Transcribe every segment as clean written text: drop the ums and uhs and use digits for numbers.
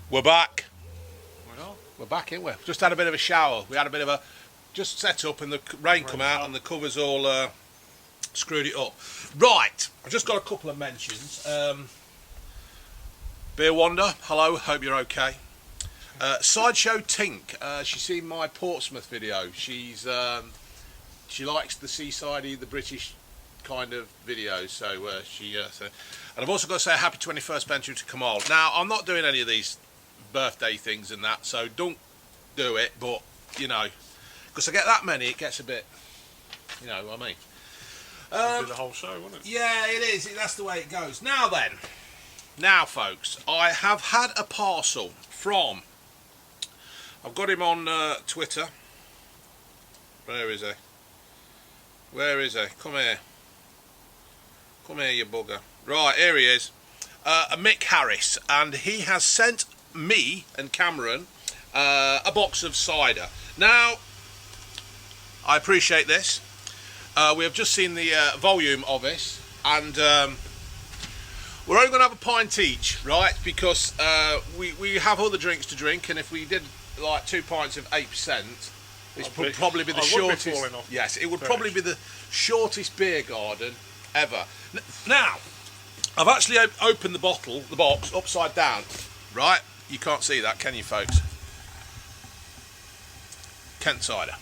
We're back. We are. We're back, ain't we? Just had a bit of a shower. We had a bit of a just set up, and the rain come out, and the covers all screwed it up. Right, I've just got a couple of mentions. Beer Wonder, hello. Hope you're okay. Sideshow Tink. She's seen my Portsmouth video. She likes the seaside-y, the British kind of videos. So and I've also got to say a happy 21st Benjamin to Kamal. Now, I'm not doing any of these birthday things and that, so don't do it, but you know, because I get that many, it gets a bit, you know what I mean. Do the whole show, wouldn't it? Yeah, it is. That's the way it goes. Now then, folks, I have had a parcel from. I've got him on Twitter. Where is he? Where is he? Come here. Come here, you bugger. Right, here he is. Mick Harris, and he has sent me and Cameron a box of cider. Now, I appreciate this. We have just seen the volume of this, and we're only going to have a pint each, right? Because we have other drinks to drink, and if we did like 2 pints of 8%, this would probably be the shortest. Yes, it would probably be the shortest beer garden ever. Now, I've actually opened the box upside down, right? You can't see that, can you, folks? Kent cider.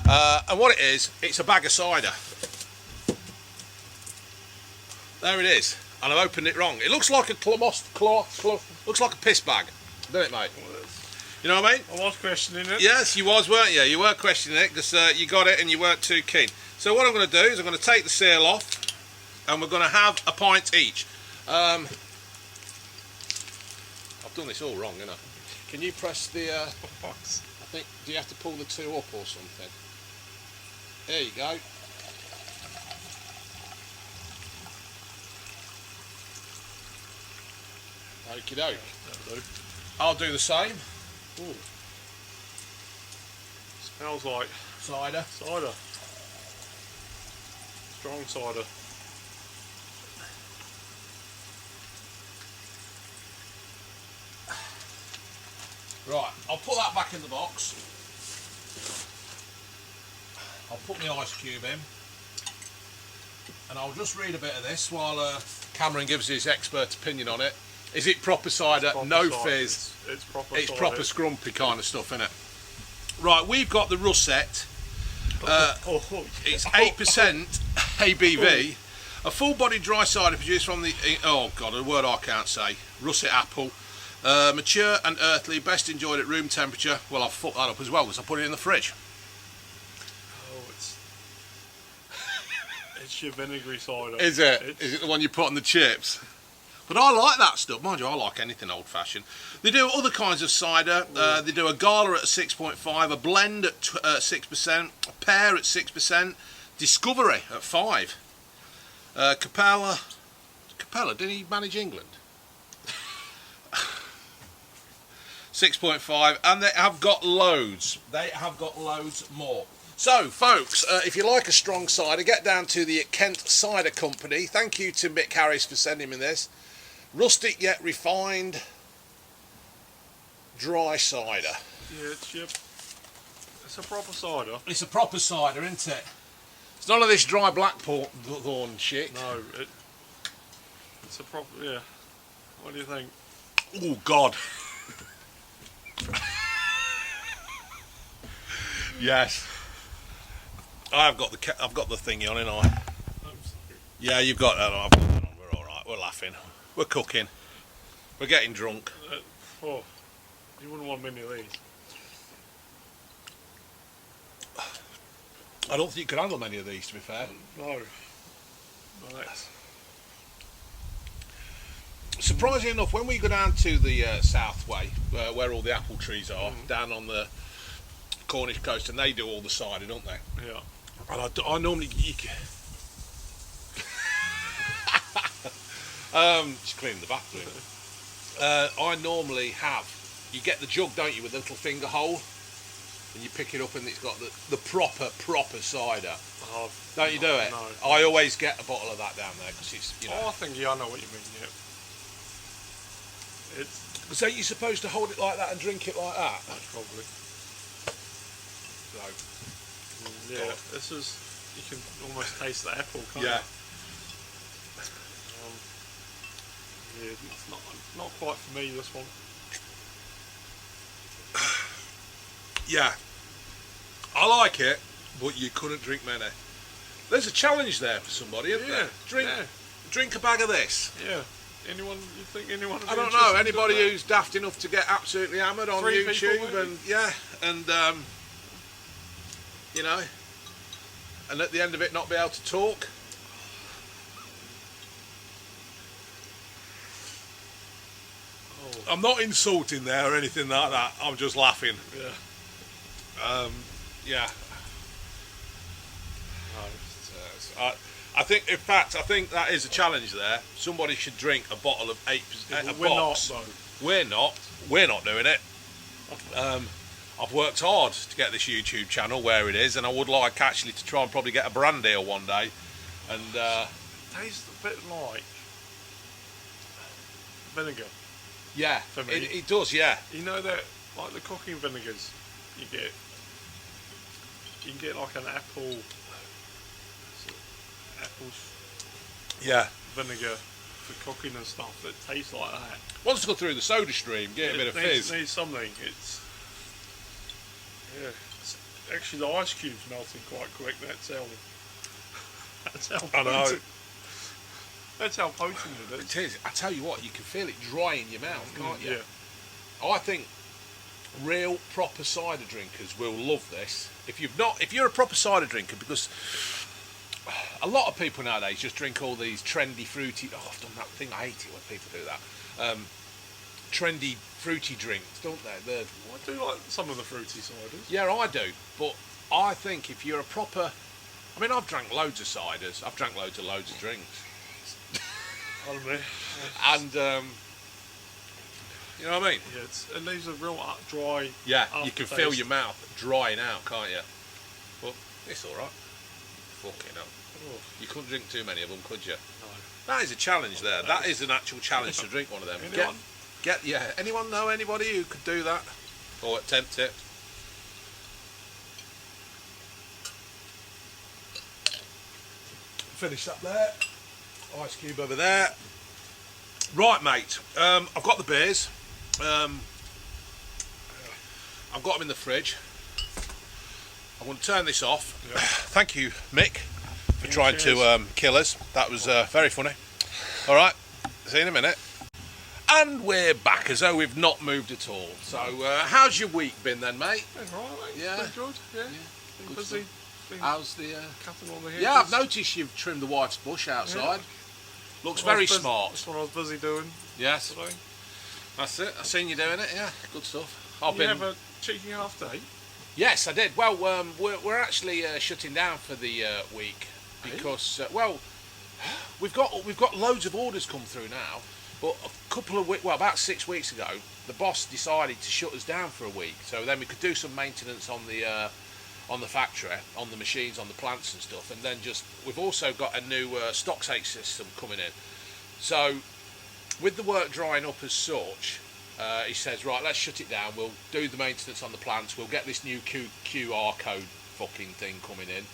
And what it is, it's a bag of cider. There it is. And I've opened it wrong. It looks like a looks like a piss bag, doesn't it, mate? You know what I mean? I was questioning it. Yes, you was, weren't you? You were questioning it because you got it and you weren't too keen. So what I'm going to do is I'm going to take the seal off, and we're going to have a pint each. I've done this all wrong, haven't I? Can you press the... I think, do you have to pull the two up or something? There you go. Okie doke. That'll do. I'll do the same. Ooh. Smells like Cider. cider. Strong cider. Right, I'll put that back in the box. I'll put my ice cube in, and I'll just read a bit of this while Cameron gives his expert opinion on it. Is it proper cider? Proper no cider. fizz. It's proper It's cider. proper scrumpy kind of stuff, isn't it? Right, we've got the russet. It's 8% ABV. A full-bodied dry cider produced from the... Oh, God, a word I can't say. Russet apple. Mature and earthly, best enjoyed at room temperature. Well, I've fucked that up as well because I put it in the fridge. Oh, it's your vinegary cider. Is it? Is it the one you put on the chips? But I like that stuff. Mind you, I like anything old-fashioned. They do other kinds of cider. They do a gala at 6.5, a blend at 6%, a pear at 6%, Discovery at 5%. Capella, didn't he manage England? 6.5, and they have got loads. They have got loads more. So, folks, if you like a strong cider, get down to the Kent Cider Company. Thank you to Mick Harris for sending me this. Rustic yet refined dry cider. Yeah, it's a proper cider. It's a proper cider, isn't it? It's none of this dry blackthorn shit. No, it's a proper, yeah. What do you think? Oh, God. Yes. I've got the thingy on, ain't I? Yeah, you've got that on. I've got that on. We're all right. We're laughing. We're cooking. We're getting drunk. Oh, you wouldn't want many of these. I don't think you could handle many of these, to be fair. No. Surprisingly enough, when we go down to the south way, where all the apple trees are, down on the Cornish coast, and they do all the cider, don't they? Yeah. And I normally... just cleaning the bathroom. I normally have... You get the jug, don't you, with the little finger hole? And you pick it up and it's got the proper cider. Oh, don't you do it? No. I always get a bottle of that down there because it's, you know... Oh, I think, yeah, I know what you mean, yeah. It's So you're supposed to hold it like that and drink it like that? probably. So, Yeah, this is, you can almost taste the apple, can't yeah. you? Yeah, it's not quite for me, this one. Yeah. I like it, but you couldn't drink many. There's a challenge there for somebody, isn't there? Drink a bag of this. Yeah. Anyone, you think anyone would be I don't know, interested in anybody doing that? who's daft enough to get absolutely hammered on 3 people, YouTube maybe? and you know, and at the end of it not be able to talk. Oh. I'm not insulting there or anything like that, I'm just laughing. Yeah. Yeah. No, I think, in fact, I think that is a challenge there. Somebody should drink a bottle of 8%. yeah, a we're box. not, though. We're not doing it. I've worked hard to get this YouTube channel where it is, and I would like actually to try and probably get a brand deal one day. And Tastes a bit like vinegar. yeah, For me. it does. Yeah, You know that, like the cooking vinegars, you can get like an apple yeah. vinegar for cooking and stuff that tastes like that. Once it's gone through the soda stream, get a bit of fizz. Needs something. It's actually the ice cubes melting quite quick. That's how I know. potent. That's how potent it is. It is. I tell you what, you can feel it dry in your mouth, can't you? Yeah. I think real proper cider drinkers will love this. If you're a proper cider drinker, because a lot of people nowadays just drink all these trendy fruity. Oh, I've done that thing. I hate it when people do that. Trendy fruity drinks, don't they? I do like some of the fruity ciders. Yeah, I do. But I think if you're a proper, I mean, I've drank loads of ciders. I've drank loads of drinks. Pardon me. And you know what I mean? Yeah, it leaves a real dry. Yeah, you can feel aftertaste. your mouth drying out, can't you? But it's all right. Fucking hell. Oh, You couldn't drink too many of them, could you? no. That is a challenge there. That is an actual challenge to drink one of them. Anyone? Anyone know anybody who could do that? Or attempt it? Finish up there. Ice cube over there. Right, mate. I've got the beers. I've got them in the fridge. I'm going to turn this off. Yeah. Thank you, Mick, for trying cheers. to kill us. That was very funny. All right, see you in a minute. And we're back as though we've not moved at all. So, how's your week been then, mate? Been alright, mate. Yeah. Been good. Yeah. Been Good busy. stuff. Been How's the? cutting all the hedges. Yeah, I've noticed you've trimmed the wife's bush outside. Looks That's what I very was busy- smart. That's what I was busy doing Yes, today. that's it. I've seen you doing it. Yeah, good stuff. You have a cheeky half day. Yes, I did. Well, we're actually shutting down for the week because we've got loads of orders come through now. But about 6 weeks ago, the boss decided to shut us down for a week. So then we could do some maintenance on the factory, on the machines, on the plants and stuff. And then we've also got a new stock take system coming in. So with the work drying up as such, he says, right, let's shut it down. We'll do the maintenance on the plants. We'll get this new QR code fucking thing coming in,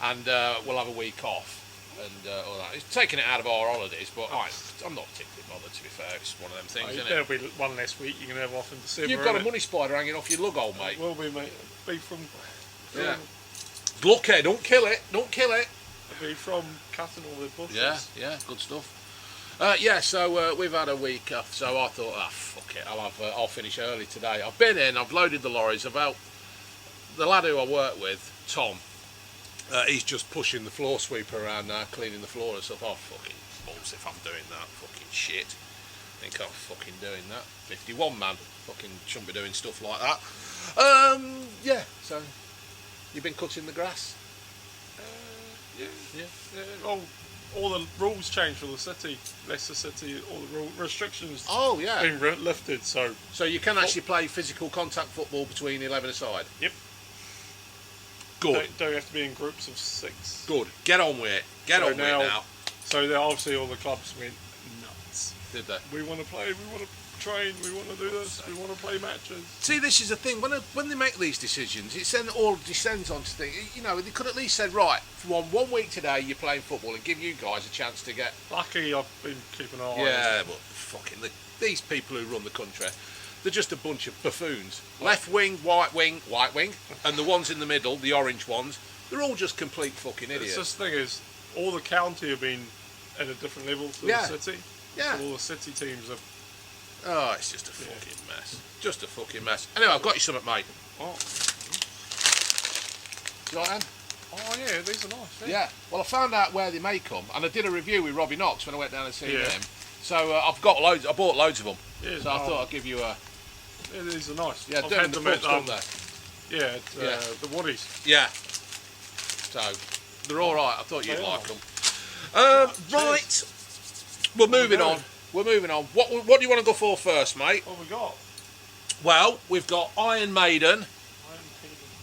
and we'll have a week off. And all that. It's taking it out of our holidays, but I'm not particularly bothered, to be fair. It's one of them things, isn't There'll it? be one less week you can have off in December. You've got a innit? money spider hanging off your lug hole, mate. It will be, mate. It'll be from. Yeah. Look here, don't kill it. Don't kill it. It'll be from cutting all the bushes. Yeah, good stuff. So we've had a week off, so I thought, fuck it, I'll finish early today. I've been in, I've loaded the lorries. The lad who I work with, Tom, he's just pushing the floor sweeper around now, cleaning the floor and stuff. Oh, fucking balls if I'm doing that. Fucking shit. I think I'm fucking doing that. 51 man. Fucking shouldn't be doing stuff like that. Yeah, so you've been cutting the grass? Yeah. Oh, all the rules changed for the city. Leicester City, all the restrictions Oh, yeah. been lifted, so. So you can actually play physical contact football between 11 aside? Yep. Good. Don't have to be in groups of 6. Good. Get on with it. Get on with it now. So obviously all the clubs went nuts. Did they? We want to play. We want to train, we want to do this, we want to play matches. See, this is the thing. When they make these decisions, it's then all descends onto things. You know, they could at least said, right, for one week today, you're playing football, and give you guys a chance to get. Lucky I've been keeping an eye on it. Yeah, but fucking these people who run the country, they're just a bunch of buffoons. Left wing, white wing, and the ones in the middle, the orange ones, they're all just complete fucking idiots. It's just the thing is, all the county have been at a different level to the city. Yeah. So all the city teams have. Oh, it's just a fucking mess. Just a fucking mess. Anyway, I've got you something, mate. Oh. You like them? Oh yeah, these are nice. Yeah. Well, I found out where they make them, and I did a review with Robbie Knox when I went down and seen Yeah. him. So I've got loads. I bought loads of them. Yeah, So I thought I'd give you a. Yeah, these are nice. Yeah, I've doing had the them at pubs, don't they? yeah, the Woodies. Yeah. So they're all right. I thought you'd They like are. them. Right. We're moving on. What do you want to go for first, mate? What have we got? Well, we've got Iron Maiden.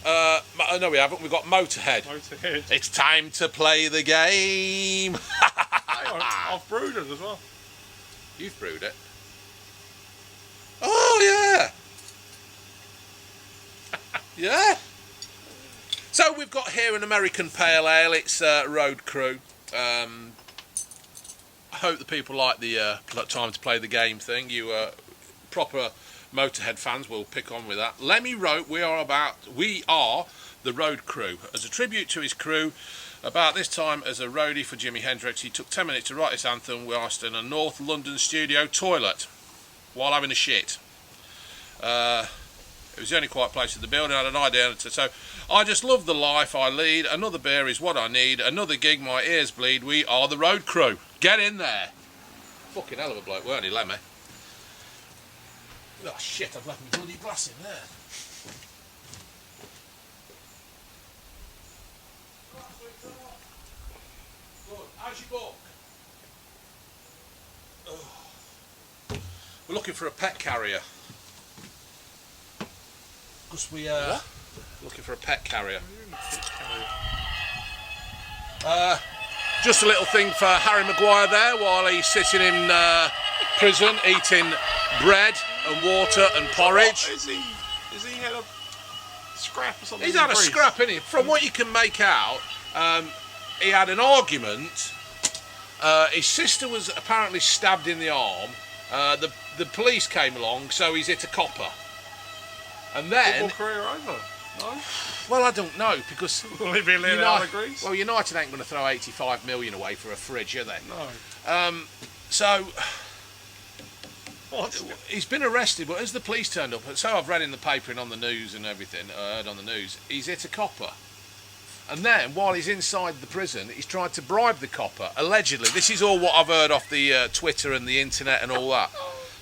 No, we haven't. We've got Motörhead. Motörhead. It's time to play the game. Hey, I've brewed it as well. You've brewed it. Oh yeah. Yeah. So we've got here an American Pale Ale. It's Road Crew. I hope the people like the time to play the game thing. You proper Motörhead fans will pick on with that. Lemmy wrote, we are the Road Crew. As a tribute to his crew, about this time as a roadie for Jimi Hendrix, he took 10 minutes to write this anthem whilst in a North London studio toilet while having a shit. It was the only quiet place in the building. I had an idea. So, I just love the life I lead. Another beer is what I need. Another gig, my ears bleed. We are the Road Crew. Get in there. Fucking hell of a bloke, weren't he, Lemmy? Oh shit, I've left my bloody glass in there. Good. How's your book? Oh. We're looking for a pet carrier. Because we are looking for a pet carrier. Just a little thing for Harry Maguire there while he's sitting in prison eating bread and water and porridge. Is he had a scrap or something? He's had a scrap, isn't he? From what you can make out, he had an argument. His sister was apparently stabbed in the arm. The police came along, so he's hit a copper. And then... Football career over? No? Well, I don't know, because... Will he be let out of Greece? Well, United ain't going to throw 85 million away for a fridge, are they? No. So... What? He's been arrested, but as the police turned up, so I've read in the paper and on the news and everything, heard on the news, he's hit a copper. And then, while he's inside the prison, he's tried to bribe the copper, allegedly. This is all what I've heard off the Twitter and the internet and all that.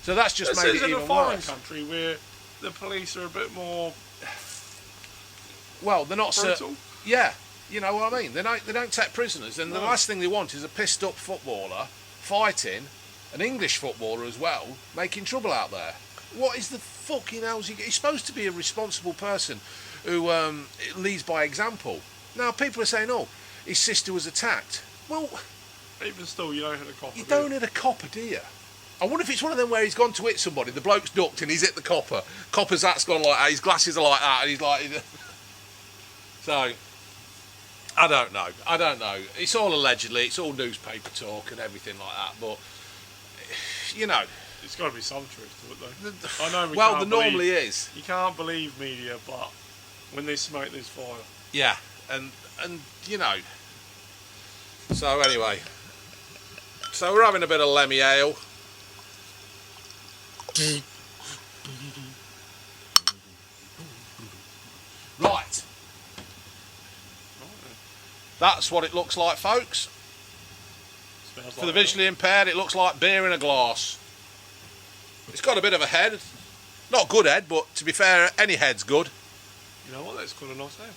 So that's just made it even worse. This is in a foreign country where the police are a bit more... Well, they're not... brutal? Yeah, you know what I mean? They don't take prisoners, and the last thing they want is a pissed-up footballer fighting an English footballer as well, making trouble out there. What is the fucking hell? He's supposed to be a responsible person who leads by example. Now, people are saying, oh, his sister was attacked. Well... Even still, you don't hit a copper. You don't hit a copper, do you? I wonder if it's one of them where he's gone to hit somebody, the bloke's ducked and he's hit the copper. Copper's hat's gone like that, his glasses are like that, and he's like... So, I don't know. It's all allegedly, it's all newspaper talk and everything like that, but, you know... It's got to be some truth to it, though. I know well, there normally is. You can't believe media, but when there's smoke, there's fire. Yeah, and you know... So, anyway. So, we're having a bit of Lemmy Ale. Right. That's what it looks like, folks. For the visually impaired, it looks like beer in a glass. It's got a bit of a head. Not good head, but to be fair, any head's good. You know what? That's quite a nice head.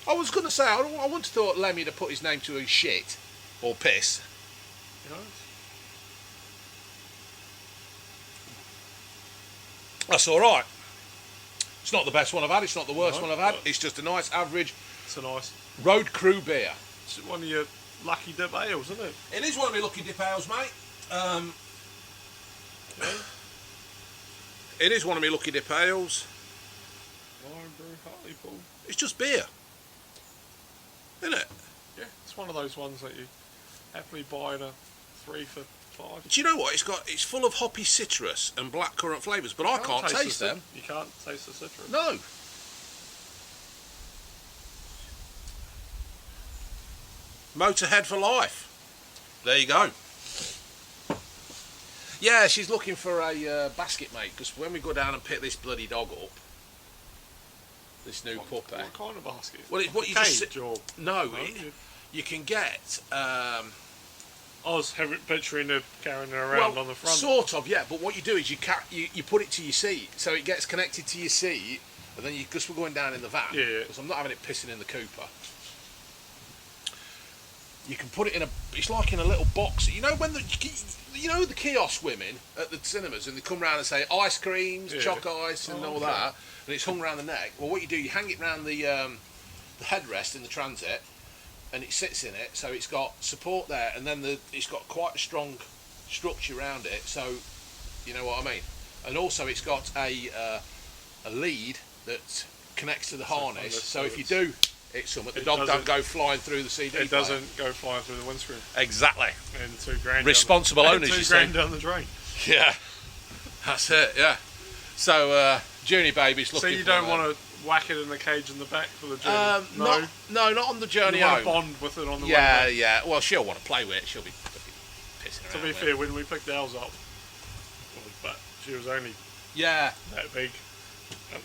I was going to say, I wouldn't have thought Lemmy to put his name to his shit or piss. You know? That's all right. It's not the best one I've had. It's not the worst one I've had. It's just a nice average. It's a nice Road Crew beer. It's one of your lucky dip ales, isn't it? It is one of my lucky dip ales, mate. Yeah. It is one of my lucky dip ales. Iron Brew Hartlepool. It's just beer, isn't it? Yeah, it's one of those ones that you happily buy in a 3 for $5. Do you know what? It's full of hoppy citrus and blackcurrant flavours, but I can't taste them. You can't taste the citrus. No. Motörhead for life. There you go. Yeah, she's looking for a basket mate, because when we go down and pick this bloody dog up, this new puppy. What kind of basket? Well, it's what you Cage just or no, no, you can get. I was picturing her carrying her around on the front. Sort of, yeah. But what you do is you put it to your seat, so it gets connected to your seat, and then because we're going down in the van, because I'm not having it pissing in the Cooper. You can put it in a. It's like in a little box. You know when the kiosk women at the cinemas, and they come round and say ice creams, choc ice, and all that, and it's hung around the neck. Well, what you do, you hang it round the headrest in the Transit, and it sits in it, so it's got support there, and then it's got quite a strong structure around it. So, you know what I mean. And also, it's got a lead that connects to the harness. So if you do. It's something. The dog don't go flying through the CD. It doesn't go flying through the windscreen. Exactly. And $2,000. Responsible owners. $2,000 down the drain. Yeah. That's it. Yeah. So Journey Baby's looking. So you don't want to whack it in the cage in the back for the journey? No, not on the journey you home. Want to bond with it on the way home. Yeah. Well, she'll want to play with it. She'll be pissing around. To be fair, when we picked ours up, but she was only that big.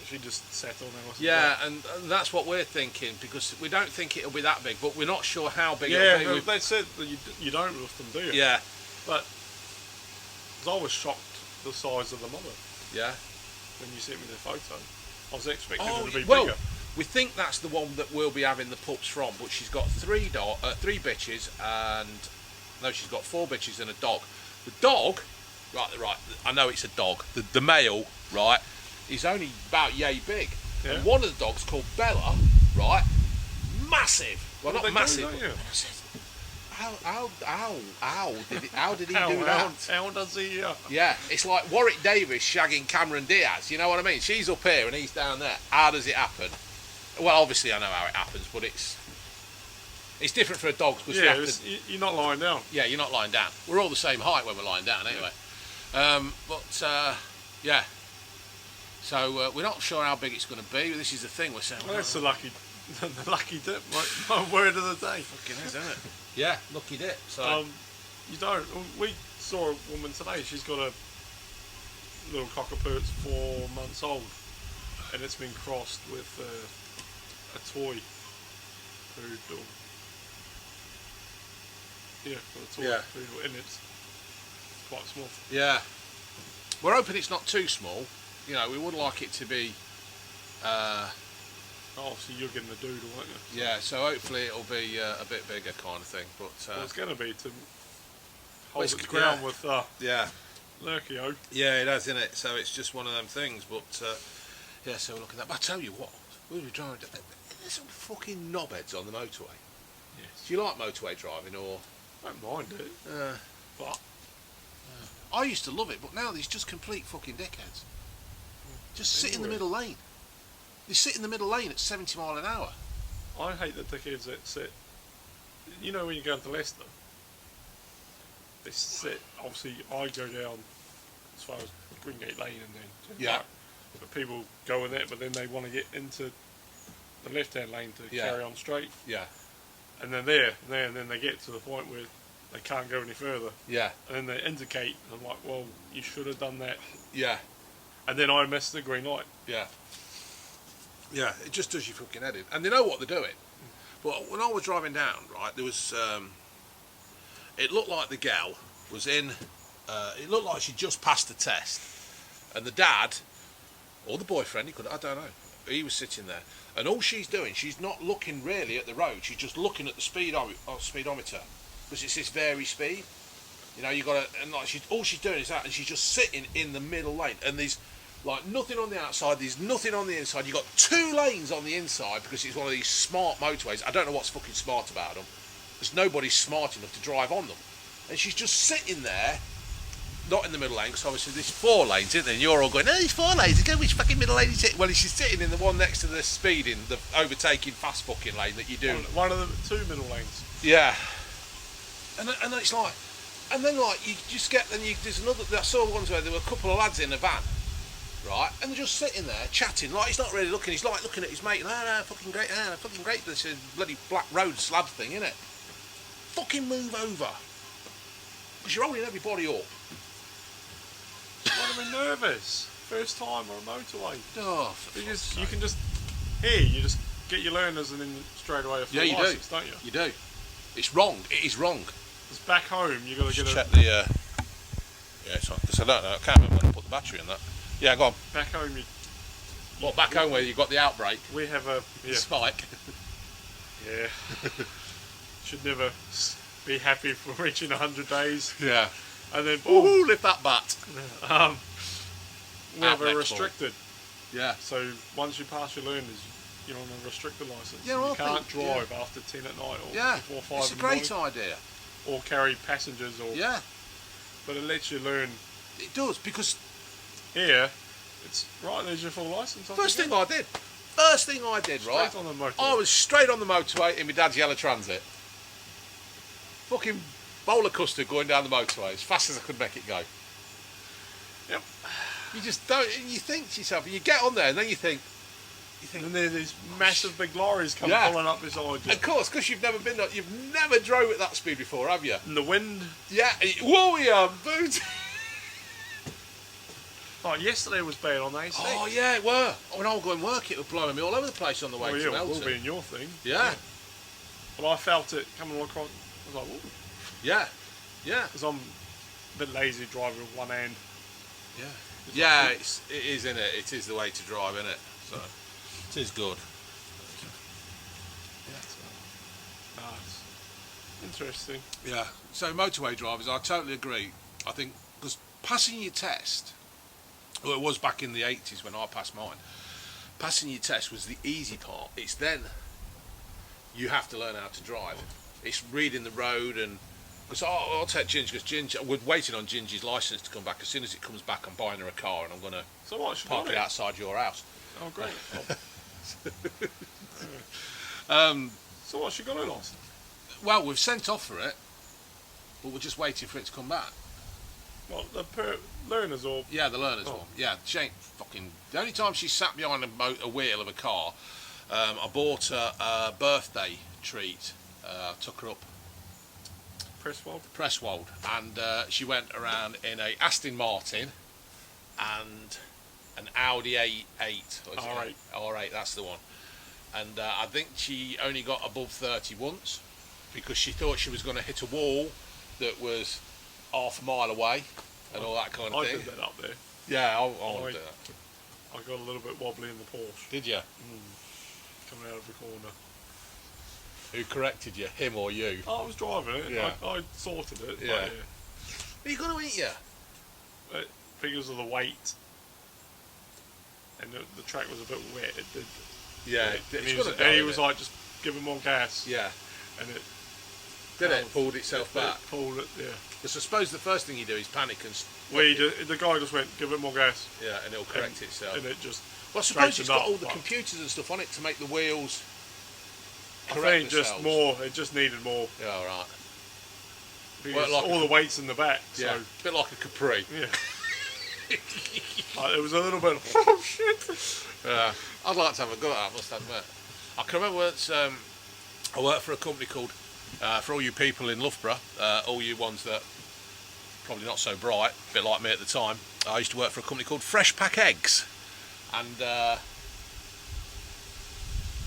She just sat on there. Yeah, and that's what we're thinking, because we don't think it'll be that big, but we're not sure how big it'll be. Yeah, they said that you don't lift them, do you? Yeah. But I was shocked the size of the mother. Yeah. When you sent me the photo. I was expecting it to be bigger. We think that's the one that we'll be having the pups from, but she's got three bitches, and no, she's got 4 bitches and a dog. The dog, right, I know it's a dog. The male, right, is only about yay big. Yeah. And one of the dogs called Bella, right, massive. Well, not massive. How did he do that? How does he? Yeah, it's like Warwick Davis shagging Cameron Diaz. You know what I mean? She's up here and he's down there. How does it happen? Well, obviously I know how it happens, but it's different for a dog because you're not lying down. Yeah, you're not lying down. We're all the same height when we're lying down, anyway. Yeah. So we're not sure how big it's going to be. This is the thing we're saying. Well, that's the lucky dip. My word of the day. Fucking is, isn't it? Yeah, lucky dip. So you don't. We saw a woman today. She's got a little cockapoo. It's 4 months old, and it's been crossed with a toy poodle. Yeah, with a toy poodle, and it's quite small. Yeah, we're hoping it's not too small. You know, we would like it to be. Obviously, you're getting the doodle, aren't you? Yeah, so hopefully it'll be a bit bigger, kind of thing. But well, it's going to be to hold its ground with Lurkio. Yeah, it has, isn't it? So it's just one of them things. But yeah, so look at that. But I tell you what, we'll be driving. There's some fucking knobheads on the motorway. Yes. Do you like motorway driving, or? I don't mind it. But I used to love it, but now there's just complete fucking dickheads. Just sit in the middle lane. They sit in the middle lane at 70 mile an hour. I hate the dickheads that sit. You know when you go into Leicester, they sit. Obviously, I go down as far as Gringate Lane and then back. But people go in that, but then they want to get into the left-hand lane to carry on straight. Yeah. And then and then they get to the point where they can't go any further. Yeah. And then they indicate, and I'm like, well, you should have done that. Yeah. And then I missed the green light. Yeah. Yeah, it just does you fucking head in. And they know what they're doing. But when I was driving down, right, there was... it looked like the gal was in... it looked like she just passed the test. And the dad, or the boyfriend, I don't know, he was sitting there. And all she's doing, she's not looking really at the road. She's just looking at the speedometer. Because it's this vary speed. You know, you got to... And like all she's doing is that, and she's just sitting in the middle lane. And there's... like nothing on the outside, there's nothing on the inside. You've got 2 lanes on the inside because it's one of these smart motorways. I don't know what's fucking smart about them, because nobody's smart enough to drive on them. And she's just sitting there not in the middle lane, because obviously there's 4 lanes, isn't there? And you're all going, oh, there's 4 lanes. Go, which fucking middle lane is it? Well, she's sitting in the one next to the speeding, the overtaking fast fucking lane that you do. One of the 2 middle lanes. Yeah. And it's like, and then like you just get, there's another. I saw ones where there were a couple of lads in a van, right, and they're just sitting there chatting, like he's not really looking. He's like looking at his mate. No, fucking great, fucking great. This is bloody black road slab thing, isn't it? Fucking move over, because you're holding everybody up. I'm nervous. First time on a motorway. Oh, you can just you just get your learners and then straight away a full license, don't you? You do. It's wrong. It is wrong. Because back home you got to get check the. Yeah, it's on. Because I don't know. I can't remember when I put the battery in that. Yeah, go on. Back home What, back home where you got the outbreak? We have a spike. Yeah. Should never be happy for reaching 100 days. Yeah. And then ooh, lift that bat. We have a restricted. Yeah. So once you pass your learners, you're on a restricted license. Yeah, you can't drive after 10 at night or before 5 it's in a the morning. great idea. Or carry passengers or but it lets you learn. It does, because here it's right, there's your full license. First thing I did, right, on the motorway. I was straight on the motorway in my dad's yellow Transit. Fucking roller coaster going down the motorway as fast as I could make it go. Yep. You just don't, you think to yourself, you get on there and then you think, and there's these massive big lorries come pulling up beside you. Of course, because you've never drove at that speed before, have you? And the wind. Yeah. Whoa, yeah, boots. Oh, yesterday was bad on the AC. Oh yeah, it were. When I was going work, it was blowing me all over the place on the way to Melton. It will be in your thing. Yeah. But I felt it coming across. I was like, ooh. Yeah. Yeah. Because I'm a bit lazy driving with one hand. Yeah. It is, isn't it? It is the way to drive, isn't it? So it is good. Yeah. It's interesting. Yeah. So motorway drivers, I totally agree. I think because passing your test, well, it was back in the 80s when I passed mine. Passing your test was the easy part. It's then you have to learn how to drive. It's reading the road and. Because I'll take Ginger, because Ginger, we're waiting on Ginger's licence to come back. As soon as it comes back, I'm buying her a car and I'm going to park it outside your house. Oh, great. So what's she got a licence? Well, we've sent off for it, but we're just waiting for it to come back. What, the learners or? Yeah, the learners one. Yeah, she ain't fucking... The only time she sat behind a wheel of a car, I bought her a birthday treat. Took her up Presswold, and she went around in a Aston Martin and an Audi A8. R8, that's the one. And I think she only got above 30 once because she thought she was going to hit a wall that was half a mile away and all that kind of thing. I did that up there. Yeah, I did that. I got a little bit wobbly in the Porsche. Did you? Coming out of the corner. Who corrected you, him or you? I was driving it. Yeah. I sorted it. Yeah. Are you going to eat you? Because of the weight. And the track was a bit wet. It did. Yeah. And he was like, just give it more gas. Yeah. And it... Did it? Pulled itself back? It pulled it, yeah. Because I suppose the first thing you do is panic and... the guy just went, give it more gas. Yeah, and it'll correct itself. And it just... Well, I suppose it's got all the computers and stuff on it to make the wheels... I think just more. It just needed more. Yeah, all right. Because all the weight's in the back. Yeah, so. a bit like a Capri. Yeah. It was a little bit of, oh shit. Yeah, I'd like to have a go at that, I must admit. I can remember once I worked for a company called, for all you people in Loughborough, all you ones that probably not so bright, a bit like me at the time, I used to work for a company called Fresh Pack Eggs. And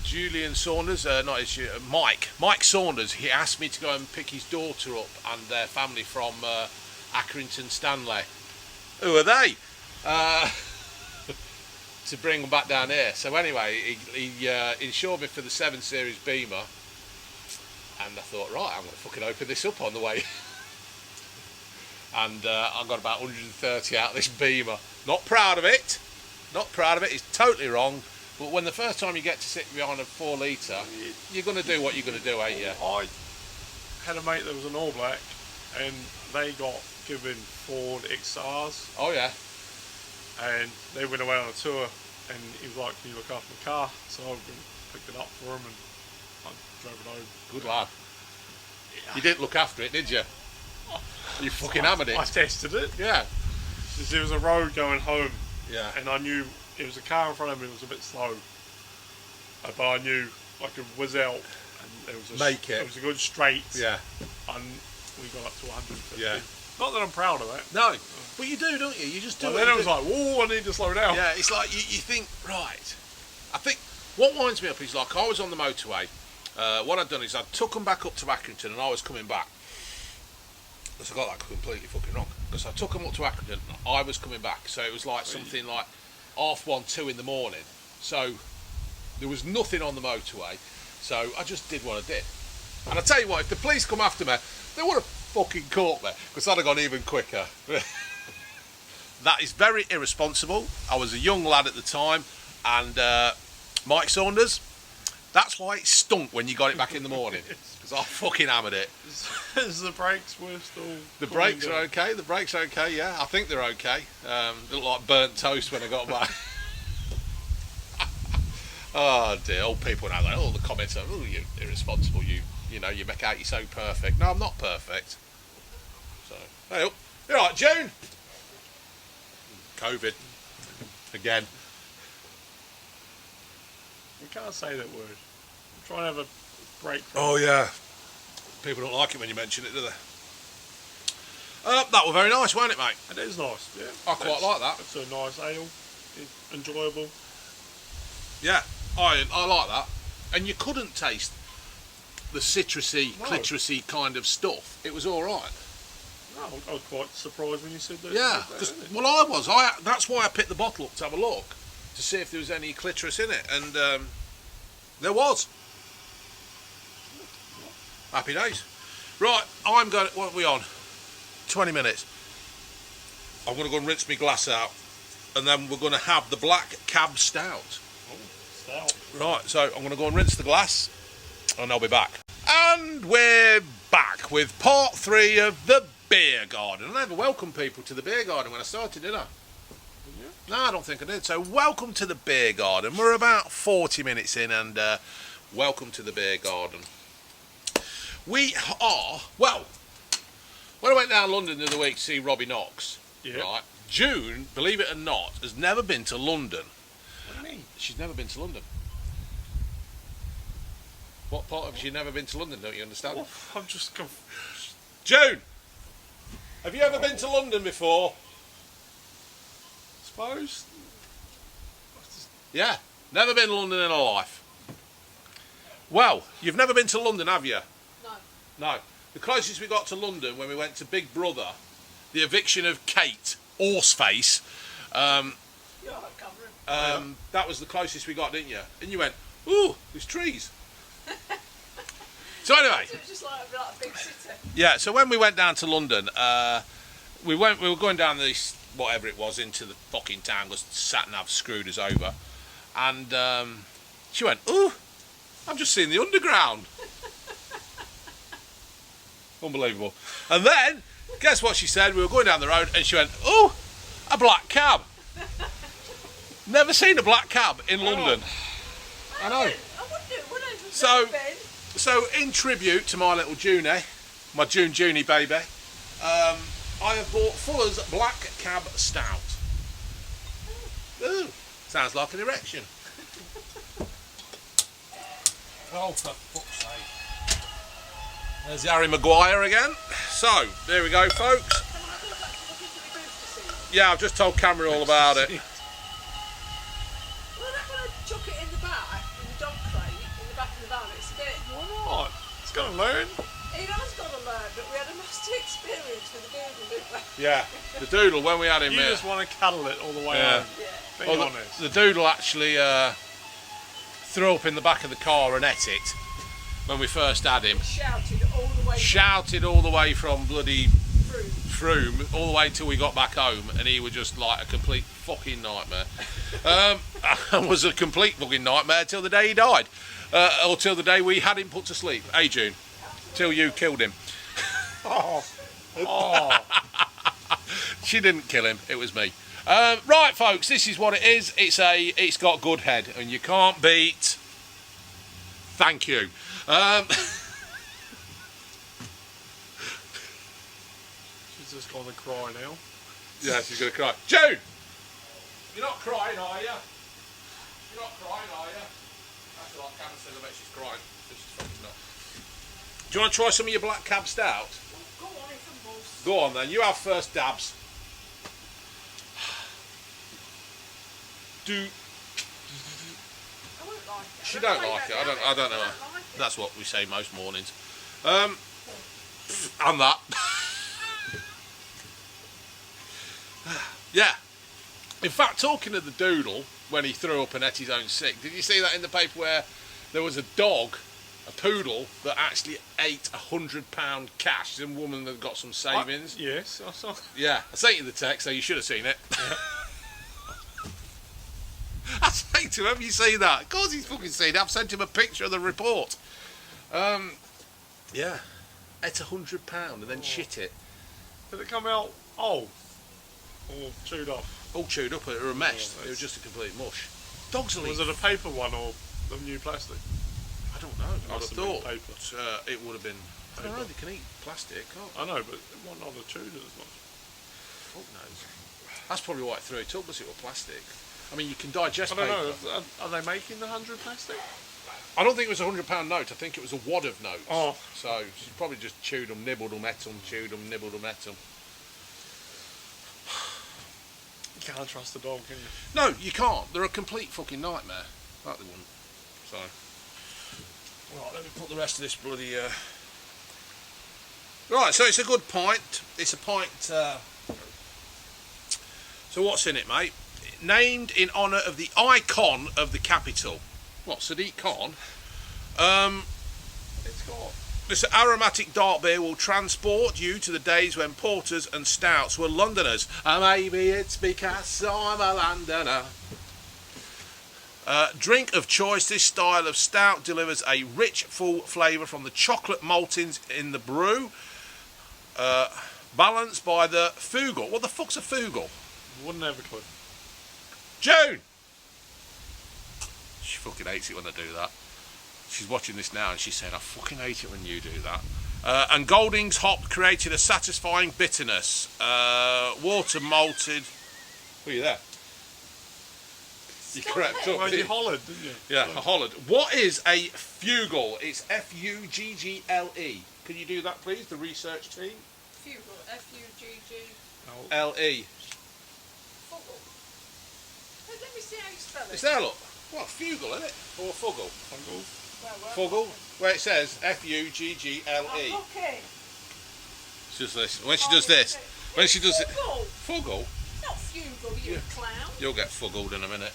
Julian Saunders, Mike Saunders, he asked me to go and pick his daughter up and their family from Accrington Stanley. Who are they? To bring them back down here. So anyway, he insured me for the 7 Series Beamer, and I thought, right, I'm going to fucking open this up on the way. And I got about 130 out of this Beamer. Not proud of it. It's totally wrong. But when the first time you get to sit behind a 4 litre, you're going to do what you're going to do, ain't you? I had a mate that was an All Black, and they got given Ford XRs, Oh yeah. and they went away on a tour, and he was like, "Can you look after the car?" So I picked it up for him, and I drove it home. Good lad. Yeah. You didn't look after it, did you? You fucking hammered it. I tested it. Yeah. There was a road going home, Yeah. and I knew it was a car in front of me. It was a bit slow, but I knew I could whiz out, and it was Make it. It was a good straight. Yeah. And we got up to 150. Yeah. Not that I'm proud of that. No. But you do, don't you? You just do But it. then it was like, "Whoa, I need to slow down." Yeah, it's like you think, right. I think what winds me up is like I was on the motorway. What I'd done is I took them back up to Accrington and I was coming back. Because I got that completely fucking wrong. Because I took them up to Accrington and I was coming back. So it was like something like 1:30, 2 in the morning. So there was nothing on the motorway. So I just did what I did. And I tell you what, if the police come after me, they would have fucking caught me. Because I'd have gone even quicker. That is very irresponsible. I was a young lad at the time. And Mike Saunders, that's why it stunk when you got it back in the morning. Because I fucking hammered it. Is the brakes were still... The brakes are okay. The brakes are okay, yeah. I think they're okay. They look like burnt toast when I got back. Oh dear, old people now, like, all the comments are, "Oh, you irresponsible, you know, you make out you're so perfect." No, I'm not perfect. So, hey up. You alright, June? COVID. Again. We can't say that word. I'm trying to have a break from Oh yeah. People don't like it when you mention it, do they? That was very nice, wasn't it, mate? It is nice, yeah. I quite like that. It's a nice ale. It's enjoyable. Yeah, I like that. And you couldn't taste the citrusy, No. clitrusy kind of stuff. It was all right. No, I was quite surprised when you said that. Yeah, well, I was. That's why I picked the bottle up to have a look to see if there was any clitoris in it, and there was. Happy days. Right, I'm going. What are we on? 20 minutes. I'm going to go and rinse my glass out, and then we're going to have the Black Cab Stout. Oh, stout. Right, so I'm going to go and rinse the glass, and I'll be back. And we're back with part 3 of the beer garden. I never welcomed people to the beer garden when I started, did I? No, I don't think I did. So welcome to the beer garden. We're about 40 minutes in, and welcome to the beer garden. We are, well, when I went down London the other week to see Robbie Knox, right, June, believe it or not, has never been to London. What do you mean? She's never been to London. What part of she never been to London, don't you understand? Oh, I'm just confused. June, have you ever been to London before? Suppose? Yeah, never been to London in her life. Well, you've never been to London, have you? No. No. The closest we got to London when we went to Big Brother, the eviction of Kate, Horseface, You're not covering. that was the closest we got, didn't you? And you went, ooh, there's trees. So anyway, It was just like a big city. yeah, so when we went down to London, we were going down this, whatever it was, into the fucking town because sat-nav screwed us over. And she went, ooh, I've just seen the underground. Unbelievable. And then, guess what she said? We were going down the road and she went, ooh, a black cab. Never seen a black cab in London. I know. I wouldn't have So- been. So, in tribute to my little Junie, my Junie baby, I have bought Fuller's Black Cab Stout. Ooh, sounds like an erection. Oh, for fuck's sake. There's Harry Maguire again. So, there we go, folks. Can I go back and look into the boots to see? Yeah, I've just told Cameron all about it. Well, I'm going to chuck it in the back, in the dog crate, in the back of the van. It's a bit... Why not? It's going to learn. It has got to learn, but we had a nasty experience with the doodle, didn't we? Yeah, the doodle, when we had him You here. just want to cuddle it all the way Yeah. home. Yeah. Be Well, honest. the doodle actually threw up in the back of the car and ate it when we first had him. Shouted all the way Shouted all the way from bloody through. Froome all the way till we got back home, and he was just like a complete fucking nightmare. It was a complete fucking nightmare till the day he died, or till the day we had him put to sleep. Hey June, till you killed him. Oh. She didn't kill him. It was me. Right, folks. This is what it is. It's got good head, and you can't beat. Thank you. She's just gonna cry now. Yeah, she's gonna cry. June, you're not crying, are you? You're not crying, are you? That's what Cameron says. I bet she's crying. But she's fucking not. Do you want to try some of your black cab stout? Go on, if I'm most. Go on then. You have first dabs. I won't like it. She don't like it. I don't know. Like it. That's what we say most mornings. And that. Yeah. In fact, talking of the doodle, when he threw up and ate his own sick, did you see that in the paper where there was a dog, a poodle, that actually ate £100 cash? Some woman that got some savings. Yes, I saw. Yeah, I sent you the text, so you should have seen it. Yeah. I sent to him, have you seen that? Of course he's fucking seen it. I've sent him a picture of the report. Yeah. Ate £100 and then shit it. Did it come out all chewed up? All chewed up, it was a mess. It was just a complete mush. Dogs will eat. Was it a paper one or the new plastic? I don't know. I'd have Must have been thought paper. it would have been. I don't know. They can eat plastic, can't they? I know, but it might not have chewed it as much. Fuck knows. That's probably why it threw it up, was it was plastic. I mean, you can digest I don't paper. know. Are they making the 100 plastic? I don't think it was a £100 note. I think it was a wad of notes. Oh. So she probably just chewed them, nibbled them, ate them, chewed them, nibbled them, ate them. You can't trust the dog, can you? No, you can't. They're a complete fucking nightmare. Like they wouldn't. So. Right, let me put the rest of this bloody. Right, so it's a good pint. It's a pint. So what's in it, mate? Named in honour of the icon of the capital. What, Sadiq Khan? It's got. This aromatic dark beer will transport you to the days when porters and stouts were Londoners. And maybe it's because I'm a Londoner. Drink of choice, this style of stout delivers a rich, full flavour from the chocolate maltings in the brew. Balanced by the fugal. What the fuck's a fugal? Wouldn't have a clue. June! She fucking hates it when I do that. She's watching this now and she's saying, I fucking hate it when you do that. And Golding's hop created a satisfying bitterness. Water malted. Were you there? You crept up. Well, you hollered, didn't you? Yeah, I hollered. What is a fugal? It's F-U-G-G-L-E. Can you do that, please, the research team? Fugal, F-U-G-G. L-E. Fugal. Hey, let me see how you spell it. It's there, look. What, fugal, isn't it? Or fuggle? Fungal. Fuggle, where it says F-U-G-G-L-E. Oh, okay. It's just this. When she does this, when she does it, Fugal. fuggle, It's not fugal, you clown. you'll get fuggled in a minute.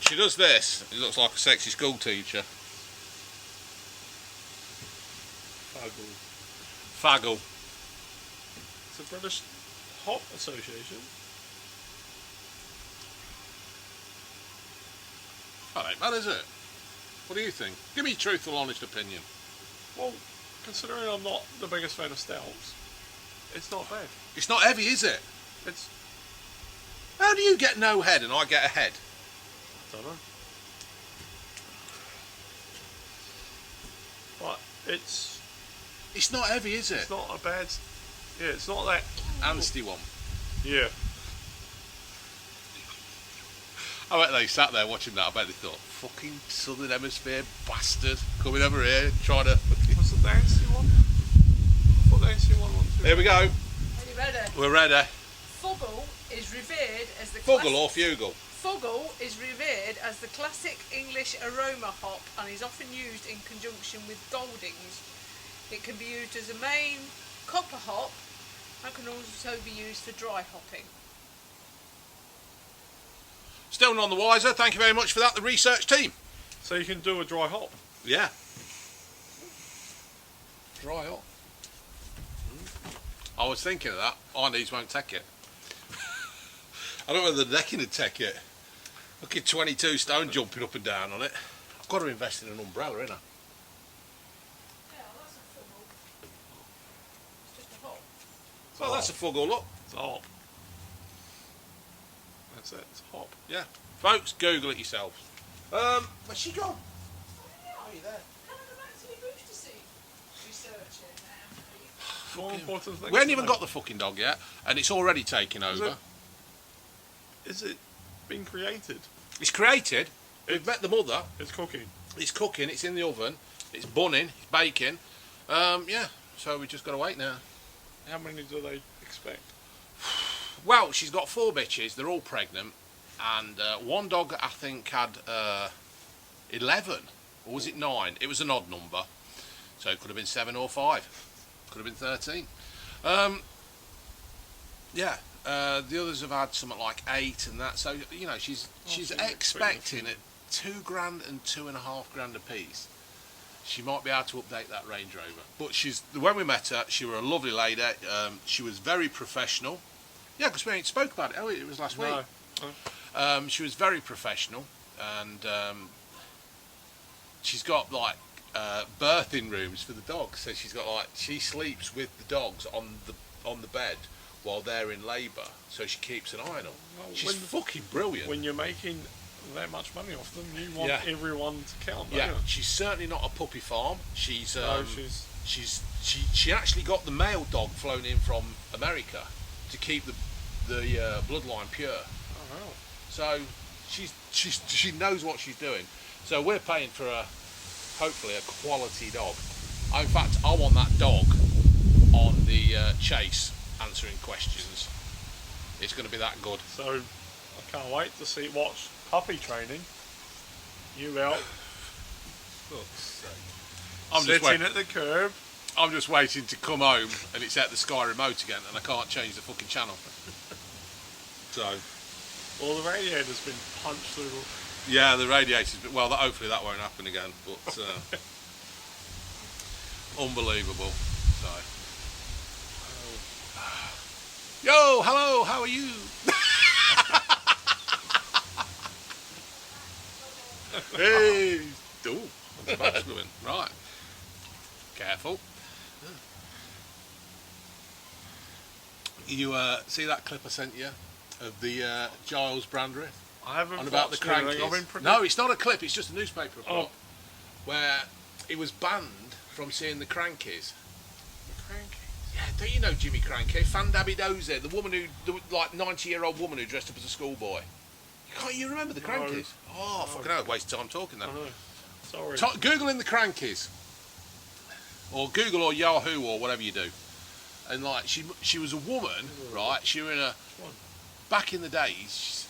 She does this. It looks like a sexy school teacher. Faggle. It's a British Hop Association. That ain't bad, is it? What do you think? Give me a truthful, honest opinion. Well, considering I'm not the biggest fan of stouts, it's not bad. It's not heavy, is it? It's. How do you get no head and I get a head? I don't know. But it's It's not heavy, is it? it's not a bad. Yeah, it's not that. Ansty one. Yeah. I bet they sat there watching that. I bet they thought, fucking Southern Hemisphere bastard coming over here trying to. What's the dancey one? I thought the dancey one was. Here we go. Are you ready? We're ready. Fuggle is revered as the Fuggle or fugal? Fuggle is revered as the classic English aroma hop and is often used in conjunction with Goldings. It can be used as a main copper hop and can also be used for dry hopping. Still none the wiser. Thank you very much for that, the research team. So you can do a dry hop. Yeah. Dry hop. I was thinking of that. Arnie's won't take it. I don't know whether the decking would take it. Look at 22 stone jumping up and down on it. I've got to invest in an umbrella, innit? Yeah, that's a Fuggle. It's just a hop. Well, that's a fuggle, look. It's a hop. That's it. It's a hop. Yeah. Folks, Google it yourselves. Where's she gone? Oh, you there? More important thing. We ain't even got the fucking dog yet, and it's already taking over. Is it being created? It's created. We've met the mother. It's cooking. It's cooking. It's in the oven. It's bunning. It's baking. Yeah. So we just got to wait now. How many do they expect? Well, she's got 4 bitches. They're all pregnant, and one dog I think had 11, or was it 9? It was an odd number, so it could have been 7 or 5. Could have been 13. Yeah. The others have had something like 8 and that. So you know, she's expecting at $2,000 and $2,500 a piece. She might be able to update that Range Rover. But when we met her, she was a lovely lady. She was very professional. Yeah, because we ain't spoke about it. Oh, it was last week. No. She was very professional, and she's got like birthing rooms for the dogs. So she's got she sleeps with the dogs on the bed while they're in labour. So she keeps an eye on them. Well, She's fucking brilliant. When you're making that much money off them, you want everyone to count. Yeah, don't you? she's certainly not a puppy farm. She's No, she actually got the male dog flown in from America to keep the bloodline pure. Oh wow. So she knows what she's doing. So we're paying for hopefully a quality dog. In fact, I want that dog on the chase answering questions. It's going to be that good. So I can't wait to watch puppy training. You out I'm just sitting at the curb. I'm just waiting to come home and it's at the Sky remote again and I can't change the fucking channel. So. Well, the radiator's been punched through. Yeah, the radiator's been, well, hopefully that won't happen again, but unbelievable. So. Yo, hello, how are you? Hey, ooh, that's going. Right, careful. You see that clip I sent you of the Giles Brandreth? I haven't. On about the crankies. No, it's not a clip. It's just a newspaper report where he was banned from seeing the crankies. The crankies. Yeah, don't you know Jimmy Cranky? Fandabby Dozer, the woman the 90-year-old woman who dressed up as a schoolboy. Can't you remember the Crankies? No. Oh, fucking hell, waste of time talking then. Sorry. Googling the Crankies. Or Google or Yahoo or whatever you do. And like, she was a woman, right? She was in a... Back in the days...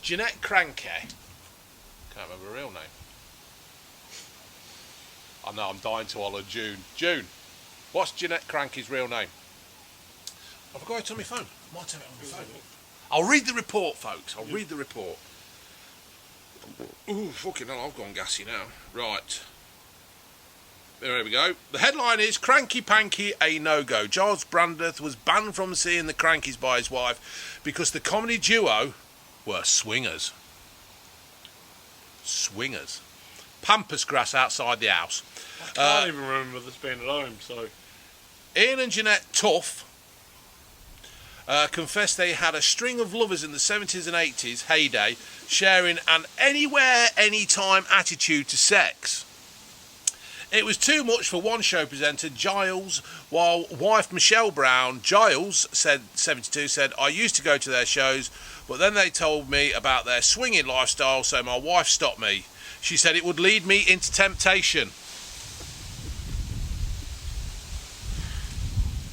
Jeanette Cranky... Can't remember her real name. I know, I'm dying to holler June. June, what's Jeanette Cranky's real name? Have I got it on my phone? I might have it on my phone. I'll read the report, folks. I'll read the report. Ooh, fucking hell, I've gone gassy now. Right. There we go. The headline is Cranky Panky a no-go. Giles Brandreth was banned from seeing the Crankies by his wife because the comedy duo were swingers. Swingers. Pampas grass outside the house. I can't even remember this being at home, so... Ian and Jeanette Tough confessed they had a string of lovers in the 70s and 80s heyday, sharing an anywhere, anytime attitude to sex. It was too much for one show presenter, Giles, while wife Michelle Brown, Giles, 72, said, I used to go to their shows, but then they told me about their swinging lifestyle, so my wife stopped me. She said it would lead me into temptation.